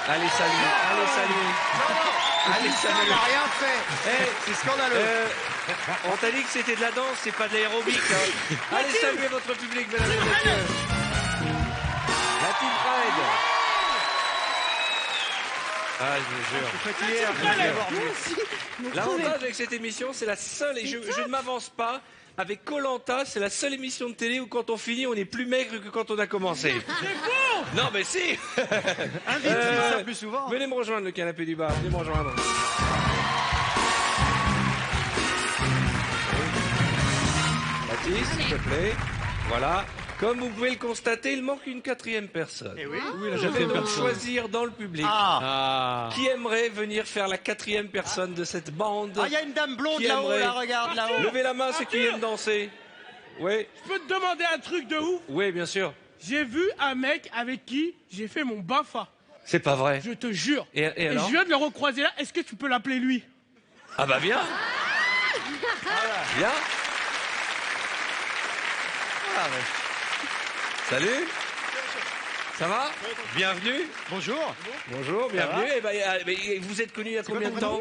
Allez, salut. Allez, salut.
Il n'a rien fait. C'est scandaleux.
On t'a dit que c'était de la danse, c'est pas de l'aérobic. Hein. Allez, saluez votre public, mesdames et messieurs. La Team Pride. Ah, je vous jure. L'avantage avec cette émission, c'est la seule, et je ne m'avance pas, avec Koh-Lanta, c'est la seule émission de télé où quand on finit, on est plus maigre que quand on a commencé.
C'est faux!
Non, mais si!
Invite ça plus souvent.
Venez me rejoindre, le canapé du bar. Venez me rejoindre. Baptiste, s'il te plaît. Voilà. Comme vous pouvez le constater, il manque une quatrième personne.
Eh oui.
Je vais donc choisir dans le public qui aimerait venir faire la quatrième personne de cette bande.
Ah, il y a une dame blonde
Qui
là-haut,
aimerait-
là, regarde là-haut.
Levez la main, ceux qui aiment danser. Oui,
Je peux te demander un truc de ouf?
oui, bien sûr.
J'ai vu un mec avec qui j'ai fait mon bafa.
C'est pas vrai.
Je te jure.
Et
Et
alors
je viens de le recroiser là. Est-ce que tu peux l'appeler lui?
Ah bah viens. Viens. Salut. Ça va? Bienvenue.
Bonjour.
Bonjour, bienvenue. Eh ben, vous êtes connus il y a combien de temps?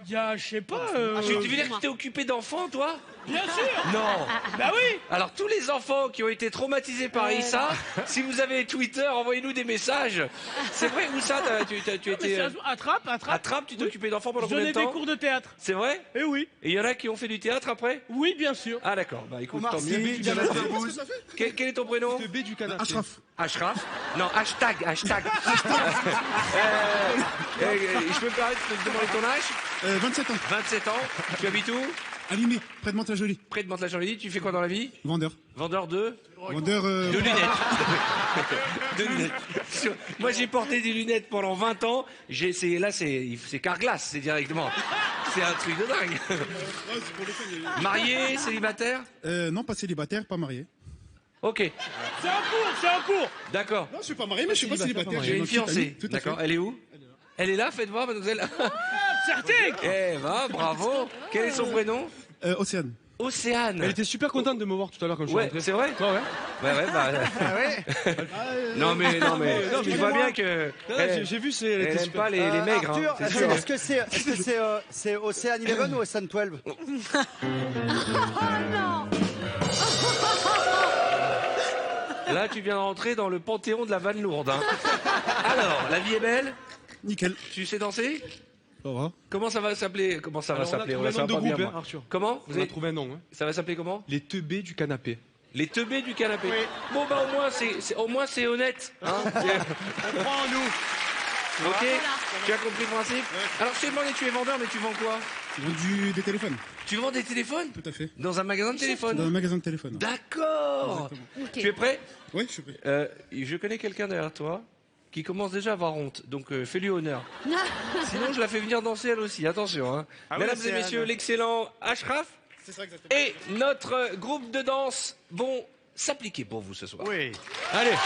Il y a, je sais pas.
Tu veux dire que tu t'es occupé d'enfants, toi?
Bien sûr.
Non.
Bah oui.
Alors, tous les enfants qui ont été traumatisés par Issa, si vous avez Twitter, envoyez-nous des messages. C'est vrai, où ça, tu
Mais
étais...
c'est attrape.
Attrape, tu t'es occupé d'enfants pendant
Je
combien de
donnais
temps?
des cours de théâtre.
C'est vrai?
Eh oui.
Et il y en a qui ont fait du théâtre après?
Oui, bien sûr.
Ah d'accord, bah écoute,
Omar
tant
Sy,
mieux. Quel est ton prénom?
Le B du canapé.
Ashraf.
Ashraf? Non, hashtag. Je peux me permettre de te demander ton âge?
27 ans.
27 ans, tu habites où?
Aligné, près de Mantes-la-Jolie.
Près de Mantes-la-Jolie, tu fais quoi dans la vie?
Vendeur.
Vendeur de?
Vendeur.
De lunettes. De lunettes. Moi j'ai porté des lunettes pendant 20 ans, c'est Carglass, c'est directement. C'est un truc de dingue. Marié, célibataire?
Non, pas célibataire, pas marié.
Ok,
C'est un cours.
d'accord.
Non, je suis pas marié, mais je suis pas célibataire.
J'ai une
petite
fiancée.
amie, tout à fait.
D'accord, elle est où? Elle est là, faites voir, mademoiselle.
Certain.
Eh ben, bravo. Quel est son prénom?
Océane.
Océane.
Elle était super contente de me voir tout à l'heure quand je suis
Ouais,
rentré.
c'est vrai?
Ouais.
Ouais, bah. Non, mais. Tu vois bien que.
J'ai vu, elle
Elle
était
aime
super.
pas les maigres.
Arthur,
hein, c'est sûr.
est-ce que c'est Ocean 11 ou Ocean 12?
Là, tu viens de rentrer dans le panthéon de la vanne lourde. Hein. Alors, la vie est belle?
Nickel.
Tu sais danser?
Ça va.
Comment ça va s'appeler? Comment ça va
Alors, on a
s'appeler?
trouvé un
Ça
nom
va
de
pas bien,
groupe,
moi.
hein, Arthur.
Comment?
On a trouvé un nom. Hein.
Ça va s'appeler comment?
Les teubés du canapé.
Les teubés du canapé. Bon, bah, au moins, c'est honnête. Hein.
On prend en nous.
Ok? Tu as compris le principe? Alors, je t'ai demandé, tu es vendeur, mais tu vends quoi?
Ils vendent des téléphones.
Tu vends des téléphones?
Tout à fait.
Dans un magasin de
Dans un
téléphone?
magasin de téléphone.
D'accord! Tu es prêt?
Oui, je suis prêt.
Je connais quelqu'un derrière toi qui commence déjà à avoir honte, donc fais-lui honneur. Sinon, je la fais venir danser elle aussi, attention. Hein.
Ah oui,
Mesdames et
c'est
messieurs,
Anne.
l'excellent Ashraf
C'est ça exactement.
et notre groupe de danse vont s'appliquer pour vous ce soir.
Oui.
Allez!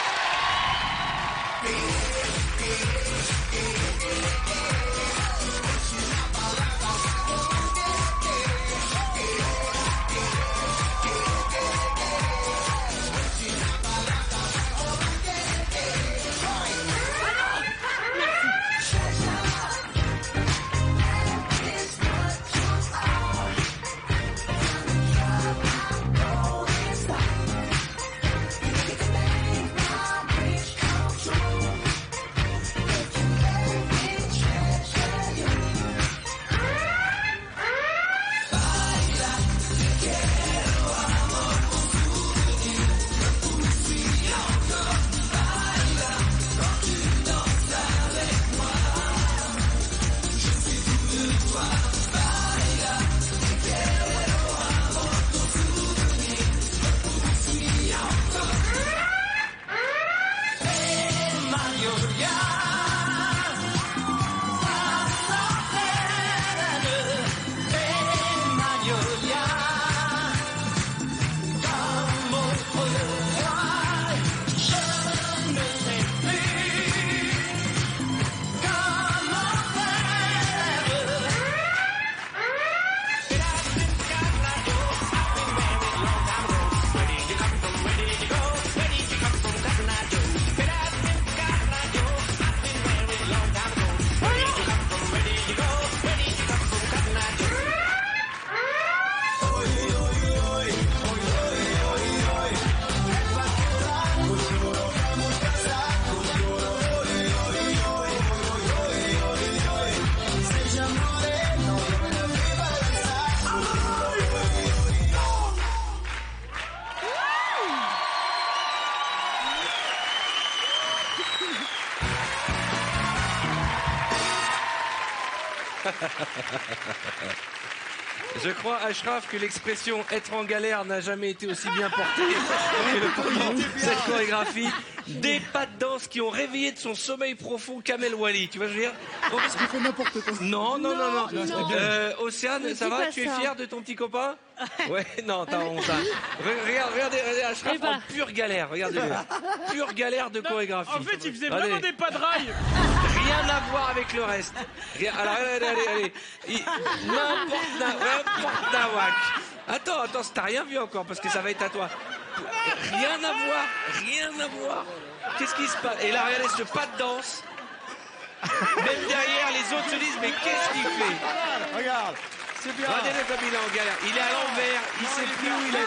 Je crois, Ashraf, que l'expression être en galère n'a jamais été aussi bien portée que pendant cette chorégraphie. Des pas de danse qui ont réveillé de son sommeil profond Kamel Wally. Tu vois, je veux dire.
Parce qu'il fait n'importe quoi.
Non. Océane, ça va? Tu es fière de ton petit copain? Ouais, non, t'as honte. Regardez Ashraf en pure galère. Regardez-le. Pure galère de chorégraphie.
En fait, il faisait vraiment des pas de rail.
Rien à voir avec le reste. Alors, allez. N'importe nawak. Attends, t'as rien vu encore, parce que ça va être à toi. Rien à voir. Qu'est-ce qui se passe? Et là, regardez ce pas de danse. Même derrière, les autres se disent, mais qu'est-ce qu'il fait?
Regarde, c'est bien.
Regardez-le comme il est en galère. Il est à l'envers, il sait plus où il est.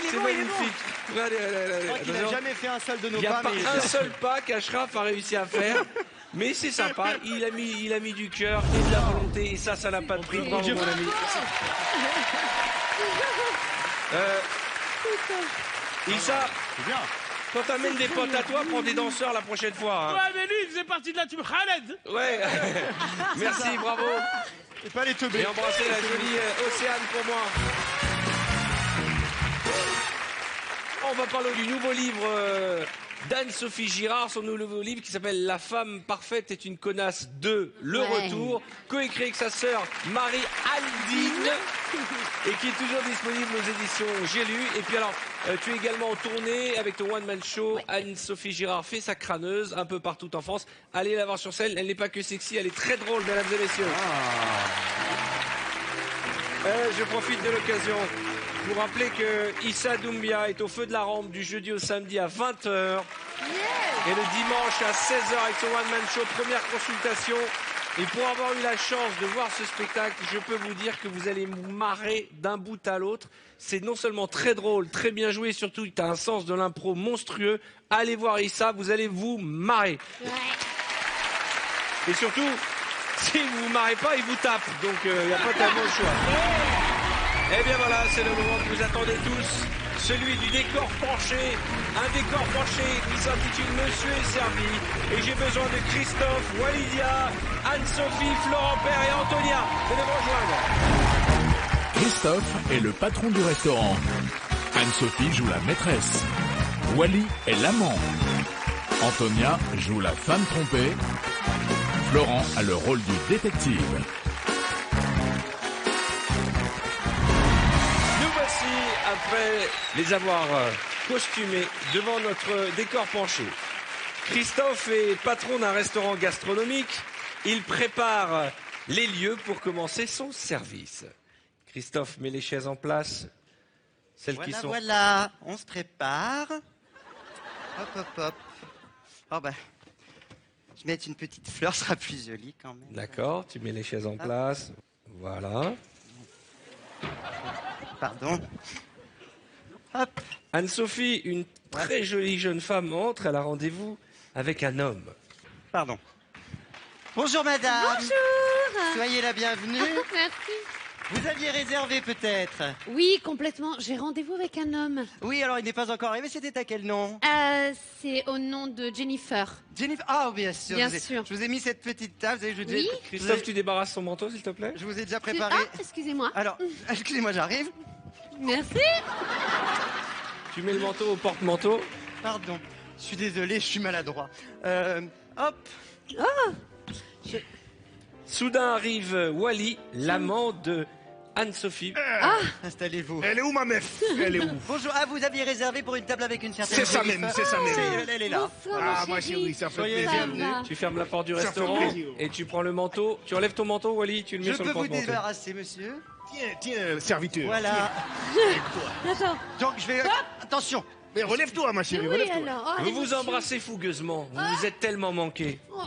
C'est magnifique. Allez.
Il n'a jamais fait un seul de nos
Il n'y a
pas.
pas un seul pas qu'Ashraf a réussi à faire. Mais c'est sympa, il a mis du cœur et de la volonté, et ça n'a pas de prix. Bravo, mon ami. Issa, quand t'amènes des potes à toi, prends des danseurs la prochaine fois. Hein.
Ouais, mais lui, il faisait partie de la tube Khaled.
Ouais. Merci, bravo.
Et pas les teubés.
Et embrassez la jolie Océane pour moi. On va parler du nouveau livre d'Anne-Sophie Girard, son nouveau livre qui s'appelle La femme parfaite est une connasse 2, le retour, coécrit avec sa sœur Marie Aldine et qui est toujours disponible aux éditions J'ai lu. Et puis alors, tu es également en tournée avec ton one-man show. Anne-Sophie Girard fait sa crâneuse un peu partout en France. Allez la voir sur scène, elle n'est pas que sexy, elle est très drôle, mesdames et messieurs. Je profite de l'occasion pour rappeler que Issa Doumbia est au feu de la rampe du jeudi au samedi à 20h et le dimanche à 16h avec son one-man show, première consultation. Et pour avoir eu la chance de voir ce spectacle, je peux vous dire que vous allez vous marrer d'un bout à l'autre. C'est non seulement très drôle, très bien joué, surtout tu as un sens de l'impro monstrueux. Allez voir Issa, vous allez vous marrer. Et surtout, si vous ne vous marrez pas, il vous tape. Donc il n'y a pas tellement de choix. Eh bien voilà, c'est le moment que vous attendez tous. Celui du décor penché. Un décor penché qui s'intitule Monsieur est servi. Et j'ai besoin de Christophe, Walidia, Anne-Sophie, Florent Père et Antonia. Venez me rejoindre.
Christophe est le patron du restaurant. Anne-Sophie joue la maîtresse. Wally est l'amant. Antonia joue la femme trompée. Florent a le rôle du détective.
Après les avoir costumés devant notre décor penché. Christophe est patron d'un restaurant gastronomique. Il prépare les lieux pour commencer son service. Christophe met les chaises en place. Celles qui sont...
Voilà, on se prépare. Hop. Oh ben, je vais mettre une petite fleur, ce sera plus joli quand même.
D'accord, tu mets les chaises en place. Voilà.
Pardon. Hop.
Anne-Sophie, une très jolie jeune femme, entre. Elle a rendez-vous avec un homme.
Pardon. Bonjour madame.
Bonjour.
Soyez la bienvenue.
Merci.
Vous aviez réservé peut-être?
Oui, complètement. J'ai rendez-vous avec un homme.
Oui, alors il n'est pas encore arrivé. C'était à quel nom?
C'est au nom de Jennifer.
Jennifer. Ah, bien sûr.
Bien sûr.
Je vous ai mis cette petite table. Vous savez,
Oui.
Christophe, tu débarrasses son manteau, s'il te plaît?
Je vous ai déjà préparé.
Ah, excusez-moi.
Alors, excusez-moi, j'arrive.
Merci.
Tu mets le manteau au porte-manteau.
Pardon. Je suis désolé, je suis maladroit. Hop.
Soudain arrive Wally, l'amant de Anne-Sophie.
Installez-vous.
Elle est où ma meuf? Elle est où?
Bonjour. Ah, vous aviez réservé pour une table avec une certaine...
C'est ça même, c'est ça même.
Elle est là.
Bonsoir,
Ah,
ma
ma chérie, ça fait
Soyez
plaisir.
va.
Tu fermes la porte du
Ça fait
restaurant
plaisir.
et tu prends le manteau. Tu enlèves ton manteau, Wally, tu le mets
Je
sur
peux
le
vous
porte-manteau.
débarrasser, monsieur?
Tiens, serviteur.
Voilà.
Attends.
Donc, je vais... Attention.
Mais relève-toi, ma chérie,
Oui,
relève-toi.
alors. Oh,
Vous
allez,
vous
monsieur.
embrassez fougueusement. Vous vous êtes tellement manqué.
Oh,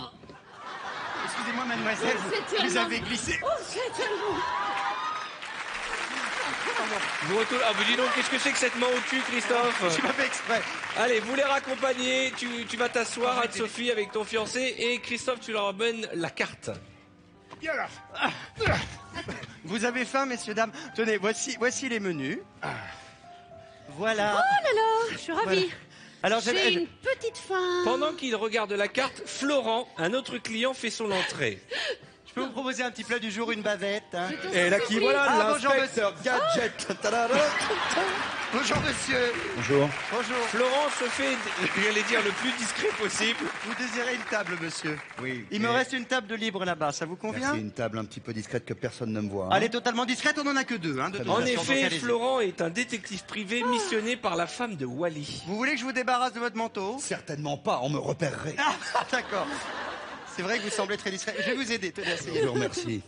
Excusez-moi, mademoiselle.
c'est
Vous
tellement-
avez glissé.
oh, c'est tellement...
Vous retournez... Ah, vous dis donc, qu'est-ce que c'est que cette main au cul,
Je
Christophe?
pas fait exprès.
Allez, vous les raccompagnez. Tu vas t'asseoir, Anne-Sophie, avec ton fiancé. Et Christophe, tu leur amènes la carte.
Viens là.
Vous avez faim, messieurs, dames? Tenez, voici les menus. Voilà.
Oh là là, je suis ravie.
Alors,
J'ai une petite faim.
Pendant qu'il regarde la carte, Florent, un autre client, fait son entrée.
je peux vous proposer un petit plat du jour, une bavette. Hein.
Et là qui voilà,
Ah, bonjour,
l'inspecteur Gadget. Tadada.
Bonjour monsieur.
Bonjour.
Bonjour.
Florent se fait, j'allais dire, le plus discret possible.
Vous désirez une table, monsieur?
Oui.
Il me reste une table de libre là-bas, ça vous convient?
C'est une table un petit peu discrète que personne ne me voit.
Elle est totalement discrète, on en a que deux. Hein, de toute
En
façon, donc
effet,
allez-y.
Florent est un détective privé missionné par la femme de Wally.
Vous voulez que je vous débarrasse de votre manteau?
Certainement pas, on me repérerait.
Ah, d'accord. C'est vrai que vous semblez très discret. Je vais vous aider, tenez,
Je
asseyez.
vous remercie.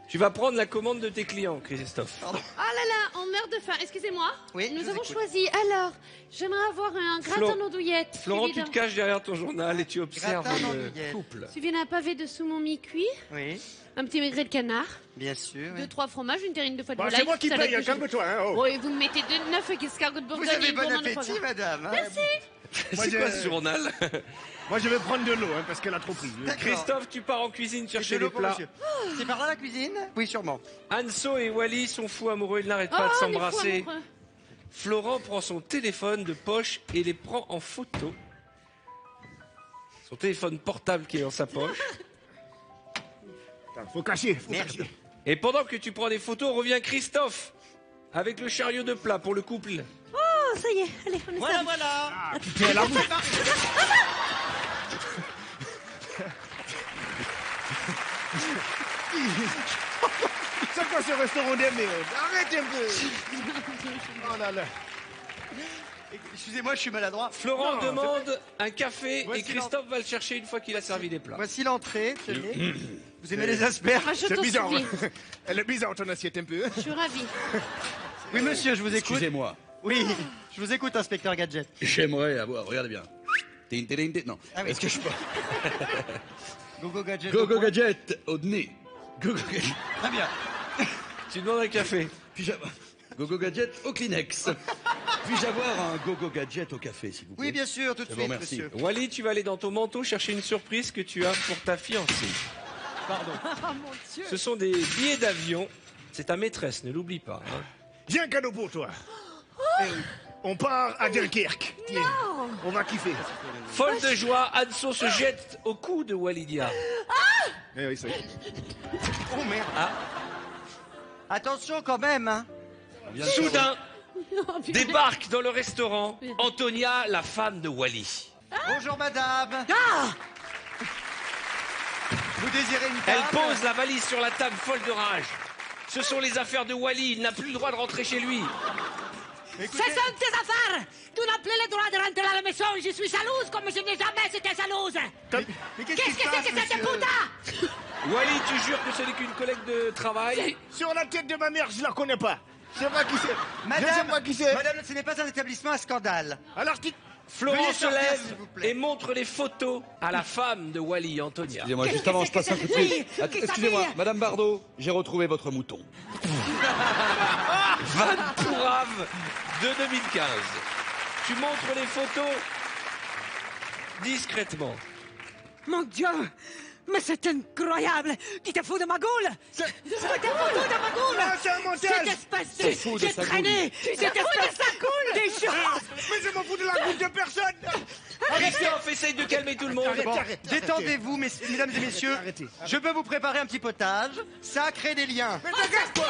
Tu vas prendre la commande de tes clients, Christophe.
Pardon.
Ah là là, on meurt de faim. Excusez-moi.
Oui, je
Nous
vous
avons
écoute.
choisi. Alors, j'aimerais avoir un gratin d'andouillette.
Florent, tu
Évidemment.
te caches derrière ton journal et tu observes
Gratin
le
d'andouillette.
couple.
Tu viens d'un pavé de saumon mi-cuit,
Oui,
un petit maigret de canard,
bien sûr. oui.
2-3 fromages, une terrine de foie de
Bon,
volaille.
c'est moi qui
salade
paye,
de jambon.
calme-toi. Hein, oh.
Oui, vous me mettez 9 avec escargot de Bourgogne.
Vous avez
et
bon
gourmand de
appétit,
foie gras.
madame. hein.
Merci.
Moi,
C'est quoi ce journal
Moi, je vais prendre de l'eau, hein, parce qu'elle a trop pris.
D'accord.
Christophe, tu pars en cuisine chercher
Et de l'eau
les
pour
plats.
monsieur. C'est par là la cuisine? Oui, sûrement.
Anso et Wally sont fous amoureux, ils n'arrêtent pas de
Oh, les fous
s'embrasser.
amoureux.
Florent prend son téléphone de poche et les prend en photo. Son téléphone portable qui est dans sa poche.
Faut cacher, faut
Merde.
cacher.
Et pendant que tu prends des photos, revient Christophe avec le chariot de plat pour le couple.
Oh, ça y est, allez, on est
Voilà,
servi.
voilà.
Ah, putain, la bouche. C'est quoi ce restaurant des merdes? Arrête un peu. Oh là là.
Excusez-moi, je suis maladroit.
Florent
Non,
demande un café
Voici
et Christophe va le chercher une fois qu'il a servi les plats.
Voici l'entrée, tenez. Vous aimez les asperges?
Ah, je
C'est
t'en
bizarre.
supplie.
Elle est bizarre ton assiette un peu.
Je suis ravie.
Oui, monsieur, je vous écoute.
Excusez-moi.
Oui, je vous écoute, inspecteur Gadget.
J'aimerais avoir, regardez bien. Non.
Ah oui.
Est-ce que je peux.
Gogo Gadget.
Gogo Gadget au nez. Gogo Gadget.
Très bien.
Tu demandes un café.
Puis-je avoir. Gogo Gadget au Kleenex. Puis-je avoir un Gogo Gadget au café, s'il vous plaît?
Oui, bien sûr, tout de
Je vous
suite,
remercie.
monsieur.
Wally, tu vas aller dans ton manteau chercher une surprise que tu as pour ta fiancée.
Pardon.
Ce sont des billets d'avion. C'est ta maîtresse, ne l'oublie pas. hein.
J'ai un cadeau pour toi. Eh oui. On part à Dunkerque. Tiens, on va kiffer.
Folle de joie, Anso se jette au cou de Walidia.
Eh oui, ça y est.
Oh merde. Attention quand même, hein.
Soudain,
Oh, putain.
débarque dans le restaurant Antonia, la femme de Wally.
Bonjour madame. Vous désirez une
Elle
table?
pose la valise sur la table, folle de rage. Ce sont les affaires de Wally, il n'a plus le droit de rentrer chez lui.
Écoutez,
Ce sont tes affaires. Tu n'as plus le droit de rentrer à la maison. Je suis jalouse comme je n'ai jamais été jalouse.
mais qu'est-ce
Qu'est-ce
qui
que
se passe,
c'est que cette
monsieur?
putain?
Wally, tu jures que ce n'est qu'une collègue de travail?
Sur la tête de ma mère, je la connais pas. Je sais pas qui c'est. Je sais
Madame,
pas qui c'est.
madame, ce n'est pas un établissement à scandale.
Alors, tu...
Florent
Veuillez
se
sortir,
lève
s'il vous plaît.
et montre les photos à la femme de Wally, Antonia.
Excusez-moi,
juste avant, je passe un coup de fil. Qu'est-ce que ça
Excusez-moi,
fait
Madame Bardot, j'ai retrouvé votre mouton.
Van Pourave de 2015. Tu montres les photos discrètement.
Mon Dieu, mais c'est incroyable. Tu te fous de ma goule? Tu te fous de ma goule?
Ah, c'est un montage.
Cette espèce
C'est fou
de...
de
J'ai
sa
traîné. Cette espèce de sa goule. Des choses.
Mais je m'en fous de la goutte de personne.
Christophe, essaye de calmer tout le monde.
Bon,
Arrête.
détendez-vous, mesdames et messieurs.
Arrêtez.
Je peux vous préparer un petit potage. Ça crée des liens.
Mais dégage-toi.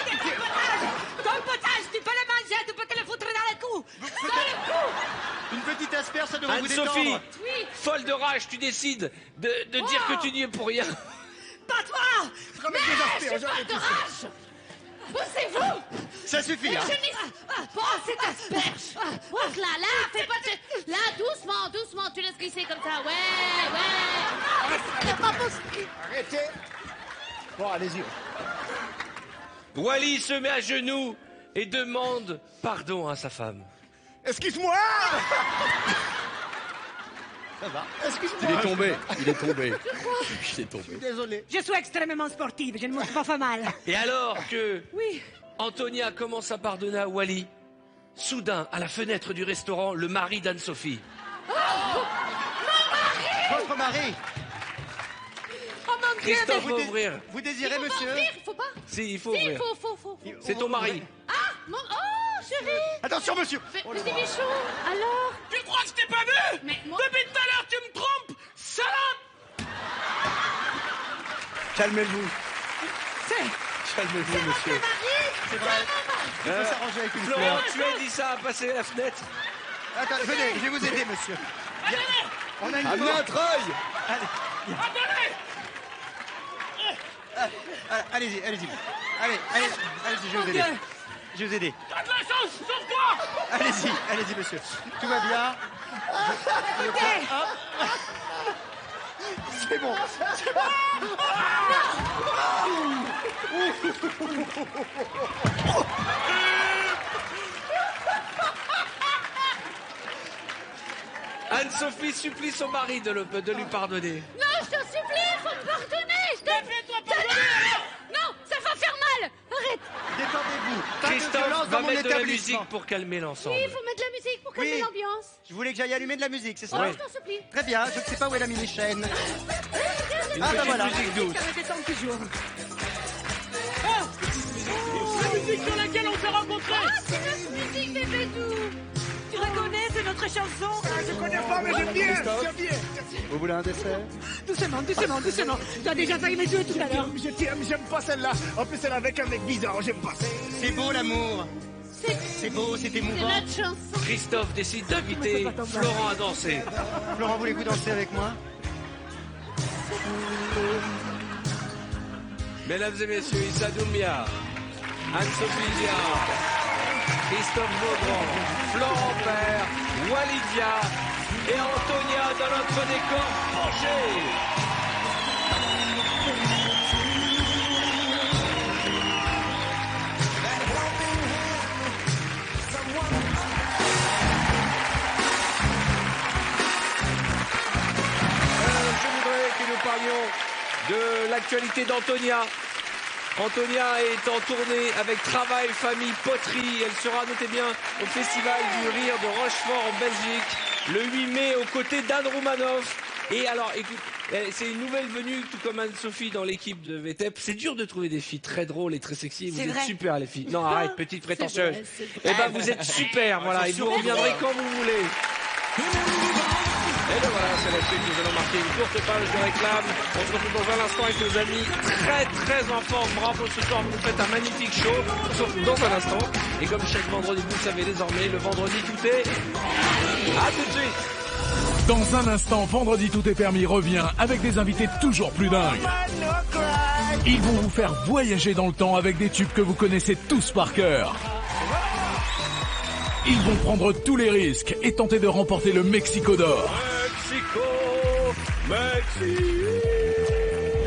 Ton potage, tu peux le manger. Tu peux te le foutre dans le cou. Dans le cou.
Une petite asperge, ça devrait vous
Anne-Sophie,
détendre.
Oui.
folle de rage, tu décides de dire que tu n'y es pour rien.
Pas toi.
Ramène des asperges, arrête.
De rage. Poussez-vous.
Ça suffit, hein.
Je n'ai pas cette asperge. Oh là là, fais pas de... Là, doucement, doucement, tu laisses glisser comme ça. Ouais, ouais. C'est pas possible.
Arrêtez. Bon, allez-y.
Wally se met à genoux et demande pardon à sa femme.
Excuse-moi.
Ça va.
Excuse-moi.
Il est tombé. Il est tombé. Il est tombé.
Désolé.
Je suis extrêmement sportive. Je ne me suis pas fait mal.
Et alors que
Oui.
Antonia commence à pardonner à Wally, soudain, à la fenêtre du restaurant, le mari d'Anne-Sophie.
Votre mari.
Oh mon Dieu.
Christophe
vous
va
dé-
ouvrir.
Vous désirez,
Il faut pas
monsieur?
ouvrir, il faut pas.
Si, il faut
Si,
ouvrir.
faut.
C'est ton mari.
Ah, mon... Oh, chérie.
Attention, monsieur.
Mais c'est chaud. Alors?
Tu crois que je t'ai pas vu?
Calmez-vous. Calmez-vous, monsieur.
C'est vrai. Il faut s'arranger avec une
Florent,
fleur.
tu as dit ça à passer la fenêtre.
Attends, venez, je vais vous aider, monsieur. On a une
Amenez un treuil.
Allez-y. Allez-y, je vais vous aider. Je vais vous aider.
T'as de la chance, sauve-toi.
Allez-y, monsieur. Tout va bien. C'est bon.
Anne-Sophie supplie son mari de lui pardonner.
Non, je te supplie, faut me pardonner.
Fais-toi pardonner.
Non, ça va faire mal. Arrête.
Détendez-vous. Pas de
Christophe
violence
va
dans mon
mettre de la
établissement.
musique pour calmer l'ensemble.
Oui, il faut mettre de la musique pour calmer
Oui.
l'ambiance.
Je voulais que j'aille allumer de la musique, c'est ça?
Oh, je t'en supplie.
Très bien, je ne sais pas où elle a mis les chaînes.
Une
Ah, bah
petite
voilà.
musique douce.
Ça me détend toujours.
La musique sur laquelle on s'est rencontrés.
Ah, c'est notre musique, bébé doux.
Tu reconnais, c'est notre chanson.
Je connais pas, mais j'aime bien. J'aime bien.
Vous voulez un dessert?
Doucement. Tu as déjà failli me tuer tout à l'heure.
Je t'aime, j'aime pas celle-là. En plus, elle est avec un mec bizarre, j'aime pas ça.
C'est beau l'amour. C'est beau, c'est
C'est
émouvant.
notre chanson.
Christophe décide d'inviter Florent à danser.
Florent, voulez-vous danser avec moi?
Mesdames et messieurs, Issa Doumbia, Anne-Sophie Diard, Christophe Beaugrand, Florent Père, Walidia et Antonia dans notre décor penché. Je voudrais que nous parlions de l'actualité d'Antonia. Antonia est en tournée avec Travail, Famille, Poterie. Elle sera, notez bien, au Festival du Rire de Rochefort en Belgique le 8 mai aux côtés d'Anne Roumanoff. Et alors, écoute, c'est une nouvelle venue, tout comme Anne-Sophie dans l'équipe de VTEP. C'est dur de trouver des filles très drôles et très sexy. Vous
C'est
êtes
vrai.
super, les filles. Non, arrête, petite prétentieuse.
vrai, c'est
Eh ben, vous êtes super, voilà. Et vous reviendrez quand vous voulez. Et bien voilà, c'est là-dessus que nous allons marquer une courte page de réclame. On se retrouve dans un instant avec nos amis très en forme. Bravo, ce soir vous nous faites un magnifique show. On se retrouve dans un instant. Et comme chaque vendredi, vous le savez désormais, le vendredi tout est... À tout de suite.
Dans un instant, Vendredi Tout est Permis revient avec des invités toujours plus dingues. Ils vont vous faire voyager dans le temps avec des tubes que vous connaissez tous par cœur. Ils vont prendre tous les risques et tenter de remporter le Mexico d'or.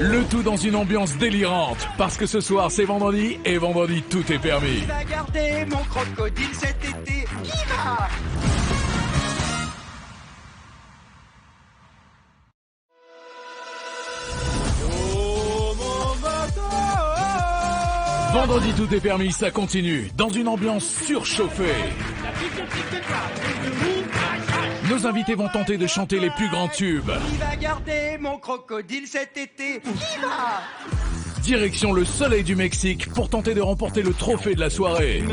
Le tout dans une ambiance délirante, parce que ce soir c'est vendredi et vendredi tout est permis.
Qui va garder mon crocodile cet été? Qui va?
Vendredi tout est permis, ça continue, dans une ambiance surchauffée. Nos invités vont tenter de chanter les plus grands tubes.
Qui va garder mon crocodile cet été? Qui va?
Direction le soleil du Mexique pour tenter de remporter le trophée de la soirée.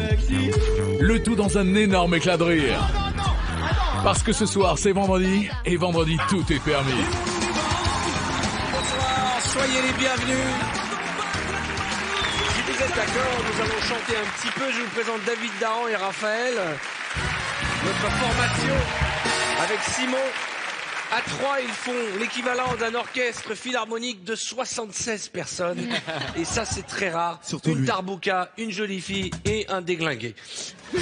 Le tout dans un énorme éclat de rire. Parce que ce soir c'est vendredi et vendredi tout est permis.
Bonsoir, soyez les bienvenus. Si vous êtes d'accord, nous allons chanter un petit peu. Je vous présente David Dahan et Raphaël. Notre formation avec Simon. À 3, ils font l'équivalent d'un orchestre philharmonique de 76 personnes. Et ça, c'est très rare.
Surtout
une
lui.
tarbouka, une jolie fille et un déglingué.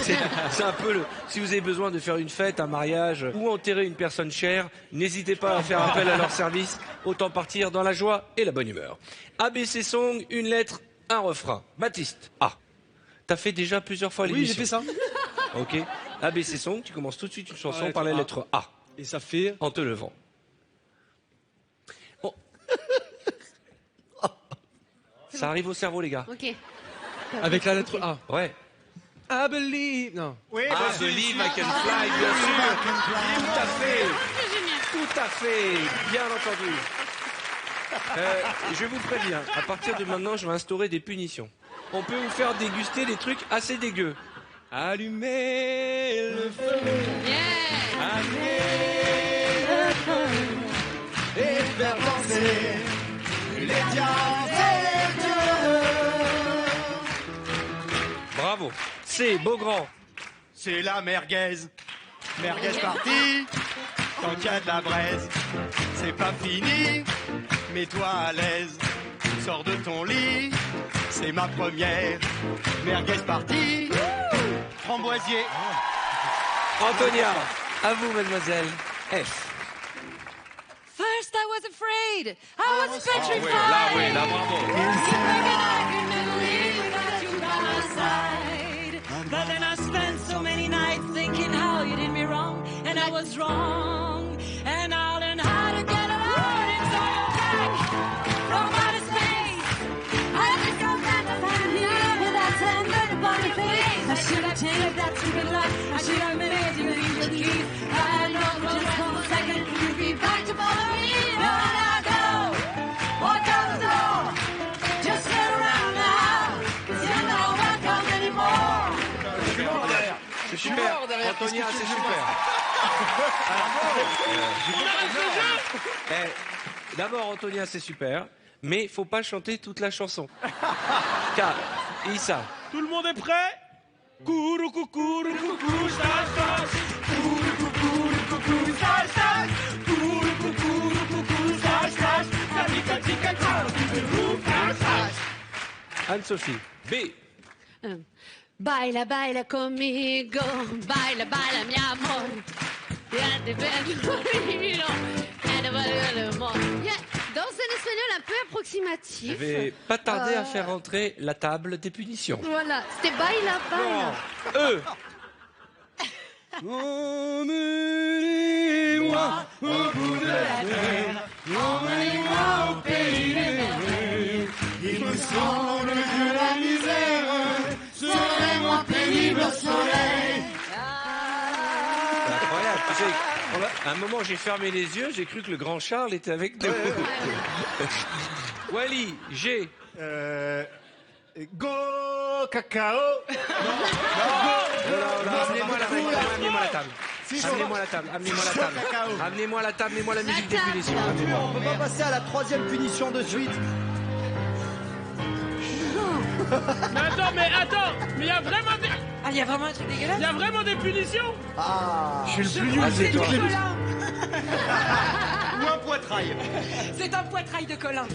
C'est un peu le... Si vous avez besoin de faire une fête, un mariage ou enterrer une personne chère, n'hésitez pas à faire appel à leur service. Autant partir dans la joie et la bonne humeur. ABC Song, une lettre, un refrain. Baptiste, A. T'as fait déjà plusieurs fois l'émission.
Oui, j'ai fait ça.
Ok. ABC Song, tu commences tout de suite une chanson
Ouais,
par la
A.
lettre A.
Et ça fait...
En te levant. Oh. Ça arrive au cerveau, les gars.
Ok.
Avec la lettre A.
Ouais.
I believe... Non.
Oui,
Ah,
bah,
Believe I Can Fly, bien sûr. Tout à fait. Tout à fait. Bien entendu. Je vous préviens, à partir de maintenant, je vais instaurer des punitions. On peut vous faire déguster des trucs assez dégueux. Allumer le feu.
et faire danser les diables
C, Beaugrand.
C'est la merguez. Merguez partie, tant qu'il y a de la braise. C'est pas fini, mets-toi à l'aise. Sors de ton lit, c'est ma première. Merguez partie, framboisier.
Antonia, à vous, mademoiselle. F.
First I was afraid. I was petrified.
Là, bravo.
But then I spent so many nights thinking how you did me wrong, and I was wrong. And I'll learn how to get along inside your back from outer space. I think I'm meant to find you with that tender upon your face. I should have changed that stupid life. I should have made you leave your keys. I know for just 1 second you'd be back to follow me. On I go, walk out the door. Just get around now, 'cause you're not welcome anymore.
C'est super. Antonia, c'est super. D'abord, Antonia, c'est super. Mais faut pas chanter toute la chanson. Car, Issa.
Tout le monde est prêt? Courou, coucou, coucou, sage. Courou, coucou, sage. Courou, coucou, sage. Tica, tica, sage.
Anne-Sophie. B.
Baila, baila conmigo, baila, baila mi amor. Ya te veo, danse en espagnol un peu
Je
approximatif.
vais pas tarder à faire rentrer la table des punitions.
Voilà, c'était baila, baila.
E.
Emmenez-moi au bout de la terre, emmenez-moi au pays des merveilles. Il me semble que la misère serait moins pénible au soleil.
C'est incroyable. Tu sais, à un moment, j'ai fermé les yeux, j'ai cru que le grand Charles était avec nous. Wally, G.
Go cacao.
Amenez-moi la table. Amenez-moi la table. Amenez-moi la table, mets-moi la musique des punitions.
On peut pas passer à la 3e punition de suite.
Mais attends, mais il y a vraiment des...
Ah, il y a vraiment un truc dégueulasse?
Il y a vraiment des punitions?
Ah,
je suis le plus nul.
C'est du Colin.
Ou un poitrail.
C'est un poitrail de Colin.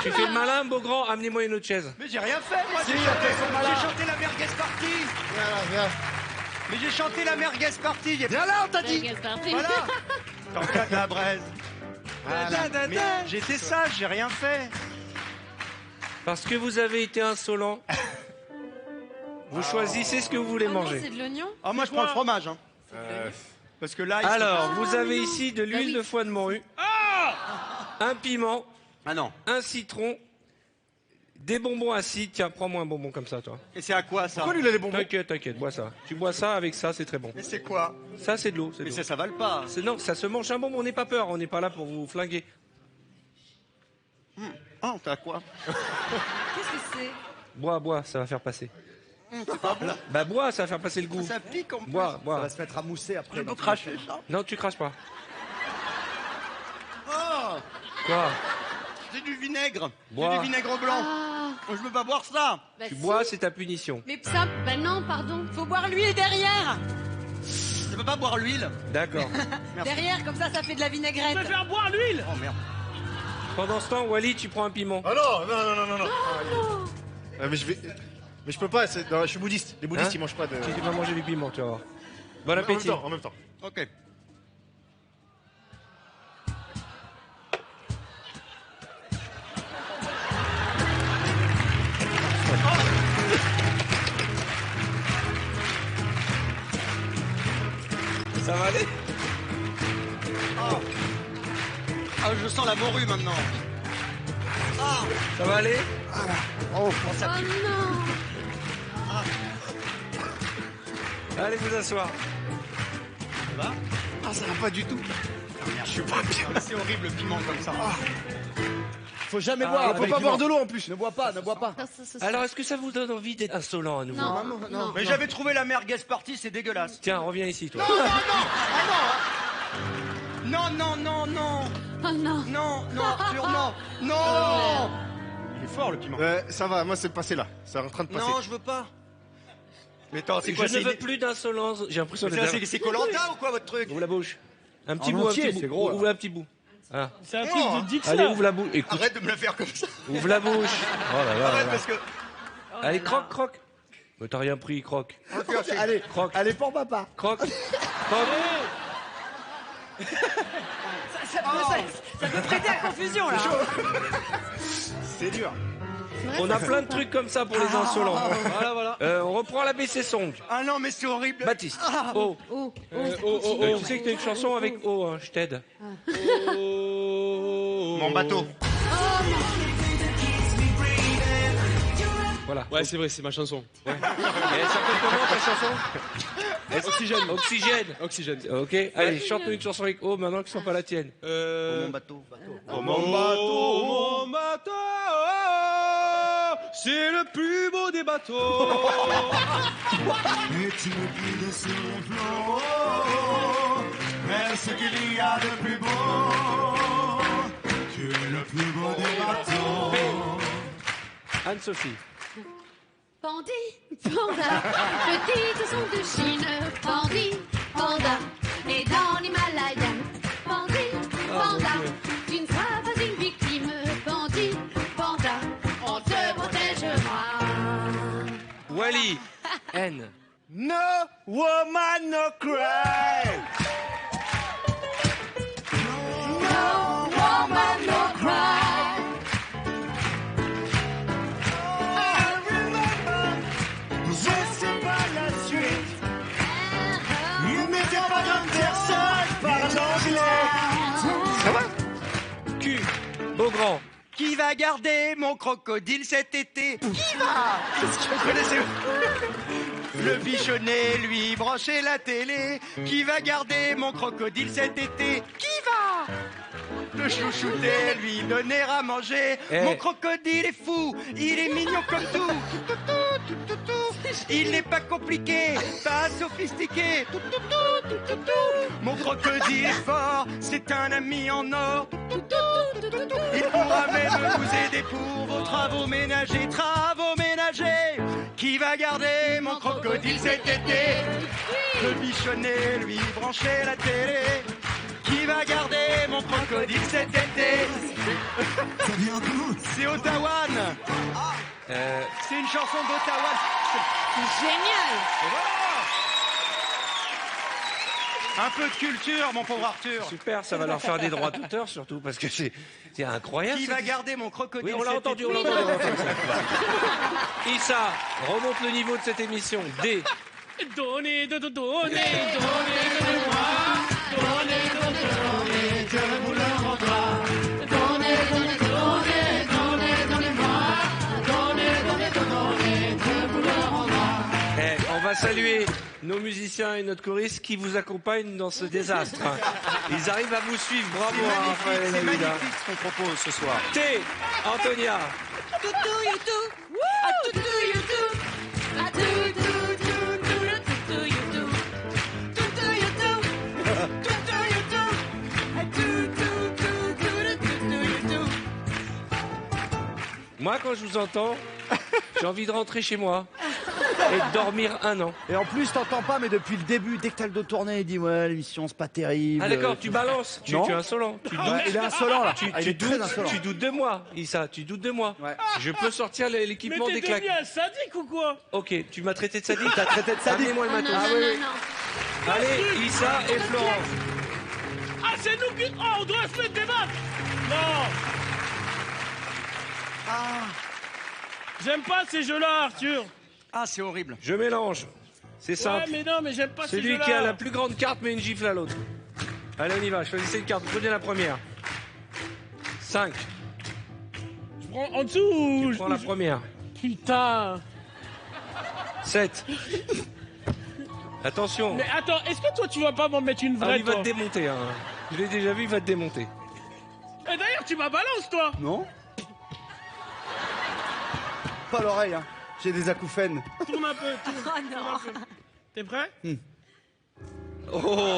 Tu fais le malin, Beaugrand, amenez-moi une autre chaise.
Mais j'ai rien fait, moi. J'ai chanté la merguez partie.
Viens.
Mais j'ai chanté la merguez partie.
Viens là, on t'a dit.
Voilà. Tant qu'il y a de la braise. Voilà. Mais j'étais sage, j'ai rien fait.
Parce que vous avez été insolent, vous choisissez ce que vous voulez manger.
C'est de l'oignon?
Ah, moi, je prends le fromage. Hein. Parce que là,
Alors, vous avez ici de l'huile de foie de morue, un piment, un citron, des bonbons acides. Tiens, prends-moi un bonbon comme ça, toi.
Et c'est à quoi, ça?
Pourquoi lui, il a des bonbons?
T'inquiète, bois ça. Tu bois ça, avec ça, c'est très bon.
Mais c'est quoi?
Ça, c'est de l'eau.
Mais ça s'avale pas.
Non, ça se mange un bonbon, n'aie pas peur, on n'est pas là pour vous flinguer.
Ah, t'as quoi?
Qu'est-ce que c'est?
Bois, ça va faire passer.
C'est pas bon.
Bah bois, ça va faire passer le goût.
Ça pique en plus.
Bois.
Ça va se mettre à mousser après.
Je peux cracher ça.
Non, tu craches pas.
Oh,
Quoi?
c'est du vinaigre.
Bois.
C'est du vinaigre blanc. Je peux pas boire ça.
Bah,
Tu
si.
bois, c'est ta punition.
Mais ça, ben non, pardon.
Faut boire l'huile derrière.
Je peux pas boire l'huile.
D'accord.
Derrière, comme ça fait de la vinaigrette.
Je vais faire boire l'huile.
Oh merde.
Pendant ce temps, Wally, tu prends un piment.
Ah non. Mais je peux pas, non, je suis bouddhiste. Les bouddhistes,
Hein?
ils mangent pas de...
Tu vas manger du piment, tu vas voir. Bon appétit.
En même temps.
Ok.
Ça va aller?
Ah, je sens la morue maintenant.
Ça va aller?
Oh non.
Allez vous asseoir.
Ça va?
Ah, ça va pas du tout.
Ah, merde, je suis pas bien. C'est horrible le piment comme ça.
Faut jamais
Ah,
boire.
On peut pas boire de l'eau en plus.
Ne bois pas.
Alors, est-ce que ça vous donne envie d'être insolent à nouveau?
Non.
Mais j'avais trouvé la merguez partie, c'est dégueulasse.
Tiens, reviens ici, toi.
Non.
Oh non.
Non, sûrement. Non. Il est fort le piment.
Ça va, moi c'est passé là. C'est en train de passer.
Non, je veux pas. Mais attends, c'est quoi?
Je ne veux plus d'insolence. J'ai l'impression
Mais
d'être...
ça, c'est Koh-Lanta ou quoi, votre truc?
Ouvre la bouche. Un petit
En
bout,
entier,
un petit
c'est
bout.
gros, là.
Ouvre un petit bout. Voilà.
C'est un truc de Dix,
Allez,
là.
ouvre la bouche. Écoute,
Arrête de me la faire comme ça.
ouvre la bouche. Oh là là.
Arrête parce que.
Allez, croque, croque. Mais t'as rien pris, croque.
Allez,
Croque.
allez pour papa.
Croque. Croque.
Ça peut prêter à confusion, là.
C'est dur.
On a plein de trucs comme ça pour les insolents. Voilà, voilà. On reprend la BC Song.
Ah non, mais c'est horrible.
Baptiste. Oh. Tu sais que t'as une chanson avec O, hein, je t'aide.
Mon bateau.
Voilà.
Ouais, c'est vrai, c'est ma chanson.
Et elle s'appelle comment ta chanson?
Oxygène.
Oxygène.
Oxygène.
Ok, allez, chante-nous une chanson avec O maintenant que ce soit pas la tienne.
Mon bateau.
Mon bateau, c'est le plus beau des bateaux.
Et tu guides sur le flot, mais ce qu'il y a de plus beau, tu es le plus beau des bateaux.
Anne-Sophie.
Pandi, panda, petite son de Chine, pandi, panda, et dans l'Himalaya, pandi, panda, tu ne seras pas une victime, pandi, panda, on te protégera.
Wally. N.
No woman, no cry.
No woman, no cry.
Je sais pas la suite. Il n'était pas d'une personne par l'anglais.
Ça va?
Q. Beaugrand.
Qui va garder mon crocodile cet été? Qui va? Connaissez-vous? Le bichonnet, lui, brancher la télé. Qui va garder mon crocodile cet été? Qui va? Le chouchouter, lui donner à manger. Mon crocodile est fou, il est mignon comme tout. Il n'est pas compliqué, pas sophistiqué. Mon crocodile est fort, c'est un ami en or. Il pourra même vous aider pour vos travaux ménagers. Travaux ménagers. Qui va garder mon crocodile cet été? Le bichonnet, lui, brancher la télé. Qui va garder mon crocodile cet été? C'est Ottawa. C'est une chanson d'Ottawa.
C'est génial.
Un peu de culture, mon pauvre Arthur.
Super, ça va leur faire des droits d'auteur surtout parce que c'est incroyable.
Qui va garder mon crocodile?
Oui, on l'a
cet
entendu,
été?
on l'a entendu. Issa, remonte le niveau de cette émission. D.
Donnez, donnez-moi. Donnez, je vous le rendrai. Donnez, donnez-moi. Donnez, je vous le rendrai.
On va saluer nos musiciens et notre choriste qui vous accompagnent dans ce désastre. Ils arrivent à vous suivre. Bravo, Raphaël et
C'est
David.
magnifique ce qu'on propose ce soir.
T. Antonia.
Toutou, youtou. Ah, toutou, youtou. Ah, toutou, toutou, toutou, youtou. Toutou, youtou. Toutou, youtou. Ah, toutou, toutou, youtou.
Moi, quand je vous entends, j'ai envie de rentrer chez moi et de dormir 1 an.
Et en plus, t'entends pas, mais depuis le début, dès que t'as le dos tourné, il dit ouais, l'émission c'est pas terrible.
Ah d'accord, tu balances, tu
Non.
es insolent. Tu
Ouais,
doutes.
il est insolent là.
Tu,
Ah, il
tu
est très
doutes,
insolent.
tu doutes de moi, Issa, tu doutes de moi.
Ouais.
Je peux sortir
Mais
l'équipement
t'es
des claques.
devenu un sadique ou quoi?
Ok, tu m'as traité de sadique.
T'as traité de sadique.
Amenez-moi le
Non,
matos.
non,
Ah
non,
oui,
non,
oui.
non.
Allez, Issa et Florence.
Ah, c'est nous qui... Oh, on doit se mettre des battes. Non. J'aime pas ces jeux-là, Arthur.
Ah, c'est horrible.
Je mélange. C'est
Ouais,
simple.
mais non, mais j'aime pas ces
Celui
jeux-là.
qui a la plus grande carte met une gifle à l'autre. Allez, on y va. Choisissez une carte. Prenez la première. 5.
Je prends en dessous ou...
Je prends la première.
Putain.
7. Attention.
Mais attends, est-ce que toi, tu vas pas m'en mettre une
Ah,
vraie,
il va
toi?
te démonter. Hein. Je l'ai déjà vu, il va te démonter.
Et d'ailleurs, tu m'as balance, toi.
Non. Pas l'oreille, hein. J'ai des acouphènes.
Tourne un peu, tourne.
Oh non.
T'es prêt?
Oh.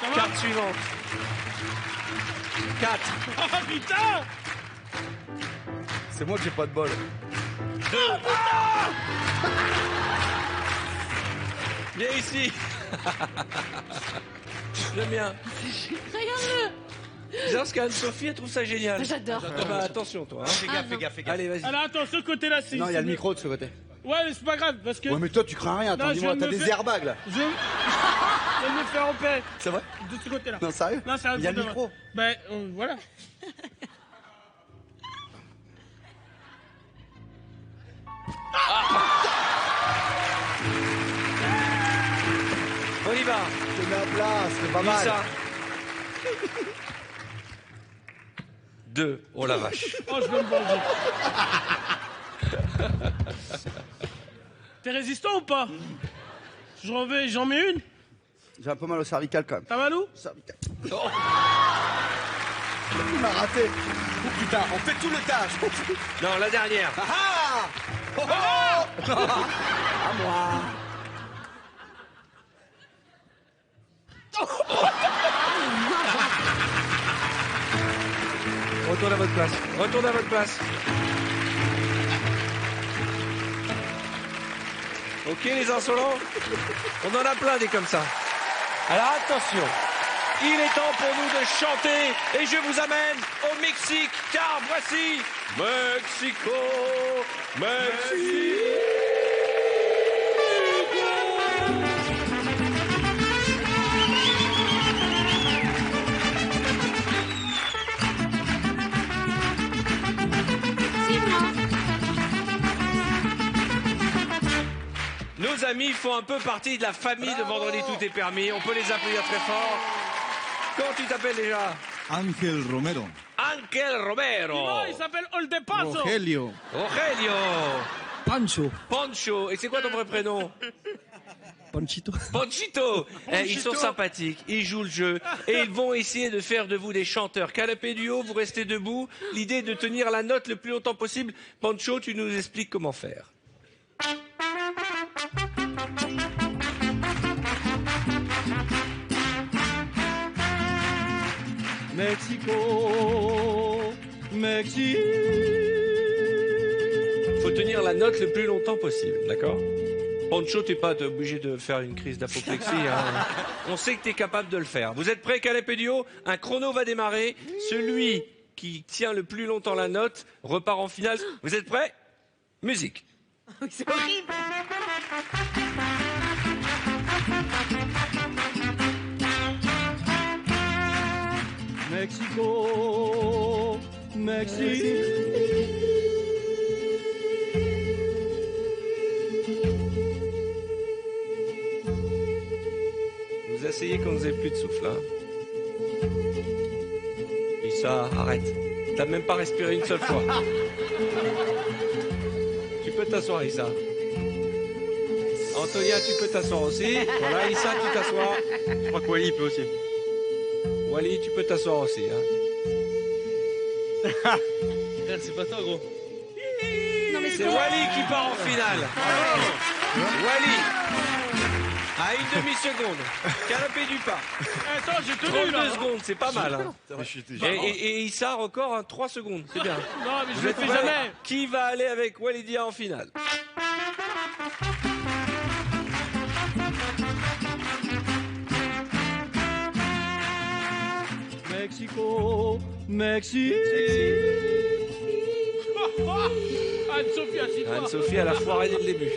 Ça va?
Carte suivante. 4.
Oh, putain.
C'est moi que j'ai pas de bol.
Viens ici. J'aime bien.
Regarde-le.
C'est parce qu'Anne-Sophie, elle trouve ça génial.
J'adore.
Ah bah, attention, toi. Hein.
Fais gaffe,
fais
gaffe.
Allez, vas-y.
Alors attends, ce côté-là, c'est...
Non, il y a le micro de ce côté.
Ouais, mais c'est pas grave, parce que...
Ouais, mais toi, tu crains rien. Attends,
Non,
dis-moi,
je
t'as
me
des
fais-
airbags là.
Je vais me faire opérer.
C'est vrai?
De ce côté-là.
Non, sérieux?
Non, c'est un
Il y a
peu
le
de-
micro.
Ben, voilà.
On y va.
Je te mets à plat, c'est pas mal.
Lisa. 2. Oh la vache.
Oh, je vais me venger. T'es résistant ou pas? J'en mets une?
J'ai un peu mal au cervical quand même.
T'as mal où?
Cervical.
Oh.
Il m'a raté. Oh putain, on fait tout le tâche.
Non, la dernière.
Ah oh, oh à moi.
Retourne à votre place. Retourne à votre place. Ok, les insolents. On en a plein des comme ça. Alors attention. Il est temps pour nous de chanter et je vous amène au Mexique car voici Mexico, Mexico. Nos amis font un peu partie de la famille de Vendredi Tout est permis. On peut les applaudir très fort. Comment tu t'appelles déjà?
Ángel Romero.
Ángel Romero.
Non, il s'appelle Oldepaso.
Rogelio.
Rogelio.
Pancho.
Pancho. Et c'est quoi ton vrai prénom?
Panchito.
Panchito. Ils sont sympathiques, ils jouent le jeu et ils vont essayer de faire de vous des chanteurs. Canapé duo, vous restez debout. L'idée est de tenir la note le plus longtemps possible. Pancho, tu nous expliques comment faire.
Mexico, Mexique.
Faut tenir la note le plus longtemps possible, d'accord? Pancho, t'es pas obligé de faire une crise d'apoplexie. Hein. On sait que t'es capable de le faire. Vous êtes prêts, Canapé Duo? Un chrono va démarrer. Celui qui tient le plus longtemps la note repart en finale. Vous êtes prêts? Musique.
C'est horrible.
Mexico, Mexique.
Vous asseyez quand vous n'avez plus de souffle. Hein. Et ça, arrête. T'as même pas respiré une seule fois. Tu peux t'asseoir, Issa. Antonia, tu peux t'asseoir aussi. Voilà, Issa, tu t'assois.
Je crois que Wally peut aussi.
Wally, tu peux t'asseoir aussi. Hein.
Regarde, c'est pas toi, gros.
C'est Wally qui part en finale. Wally, à une demi-seconde. Canapé du pas.
Attends, j'ai tenu
32
là.
secondes, c'est pas mal. Hein.
Et
Et Issa encore 3 secondes, c'est bien.
Non, mais je
Vous
le
êtes
fais
prêts?
jamais.
Qui va aller avec Walidia en finale?
Mexico, Mexique.
Anne-Sophie, assis-toi.
Anne-Sophie, elle a foiré dès le début.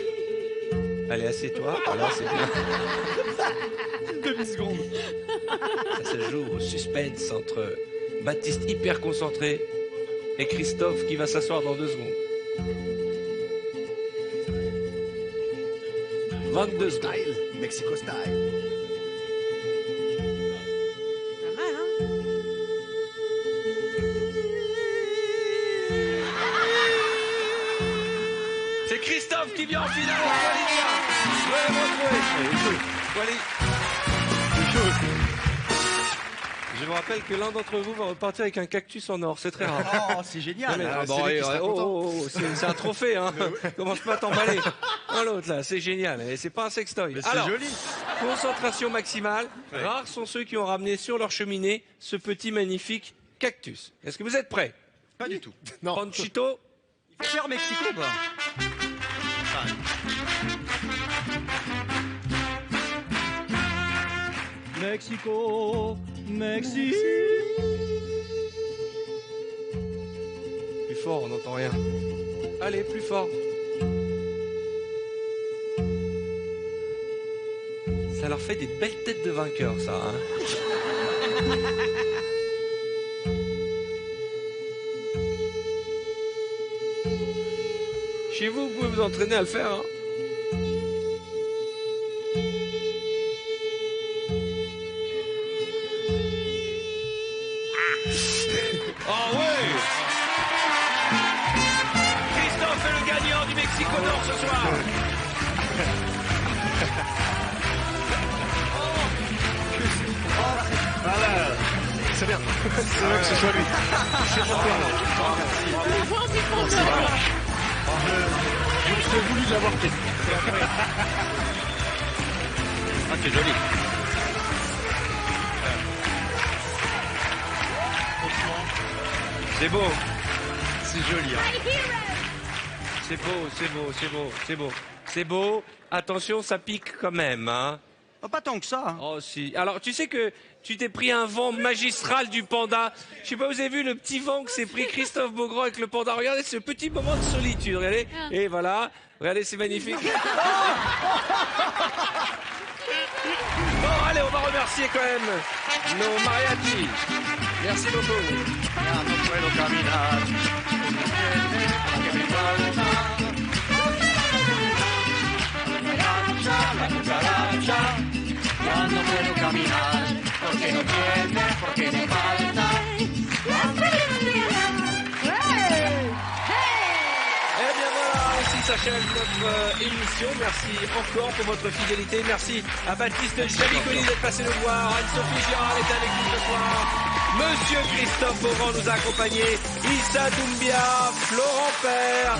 Allez, assieds-toi. Voilà, c'est bien.
Demi-seconde.
Ça se joue au suspense entre Baptiste hyper concentré et Christophe qui va s'asseoir dans 2 secondes. 22 secondes.
Mexico style.
Pas mal, hein?
C'est Christophe qui vient en finale avec Walidia. Ouais, Wally. Je vous rappelle que l'un d'entre vous va repartir avec un cactus en or, c'est très rare.
Oh, c'est génial.
Non, mais-
Ah,
bon,
c'est lui qui
allez,
sera content.
c'est un trophée, hein. Commence pas à t'emballer. Un l'autre là, c'est génial. Et c'est pas un sextoy.
Mais c'est
Alors,
joli.
concentration maximale.
Ouais.
Rares sont ceux qui ont ramené sur leur cheminée ce petit magnifique cactus. Est-ce que vous êtes prêts?
Pas du tout.
Panchito,
Faire Mexico, bah.
Mexico, Mexico.
Plus fort, on n'entend rien. Allez, plus fort. Ça leur fait des belles têtes de vainqueurs, ça. Hein. Chez vous, vous pouvez vous entraîner à le faire. Hein.
Oh ouais! Christophe est le gagnant du Mexico Nord ce soir.
Voilà, c'est bien. C'est vrai que ce soit lui. C'est pour toi.
J'ai voulu l'avoir fait.
Ah, c'est joli. C'est beau.
C'est joli. Hein.
C'est beau, c'est beau, c'est beau, c'est beau. C'est beau. Attention, ça pique quand même, hein.
Oh, pas tant que ça. Hein.
Oh si. Alors, tu sais que tu t'es pris un vent magistral du panda. Je sais pas, vous avez vu le petit vent que s'est pris Christophe Beaugrand avec le panda. Regardez ce petit moment de solitude, regardez. Et voilà. Regardez, c'est magnifique. Bon, allez, on va remercier quand même nos mariachis. Merci beaucoup.
Ya no puedo caminar, porque no tiene, porque me falta.
Eh bien voilà, ainsi s'achève notre émission. Merci encore pour votre fidélité. Merci à Baptiste Chavicoli d'être passé nous voir. Anne-Sophie Girard est avec nous ce soir. Monsieur Christophe Beaugrand nous a accompagnés. Issa Doumbia, Florent Père,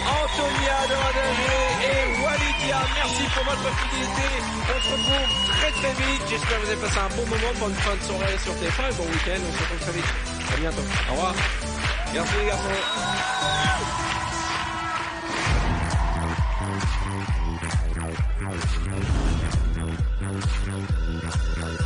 Antonia de Radagé et Walidia. Merci pour votre fidélité. On se retrouve très très vite. J'espère que vous avez passé un bon moment pour une fin de soirée sur TF1 et bon week-end. On se retrouve très vite. À bientôt. Au revoir. Merci les garçons.
Thank you.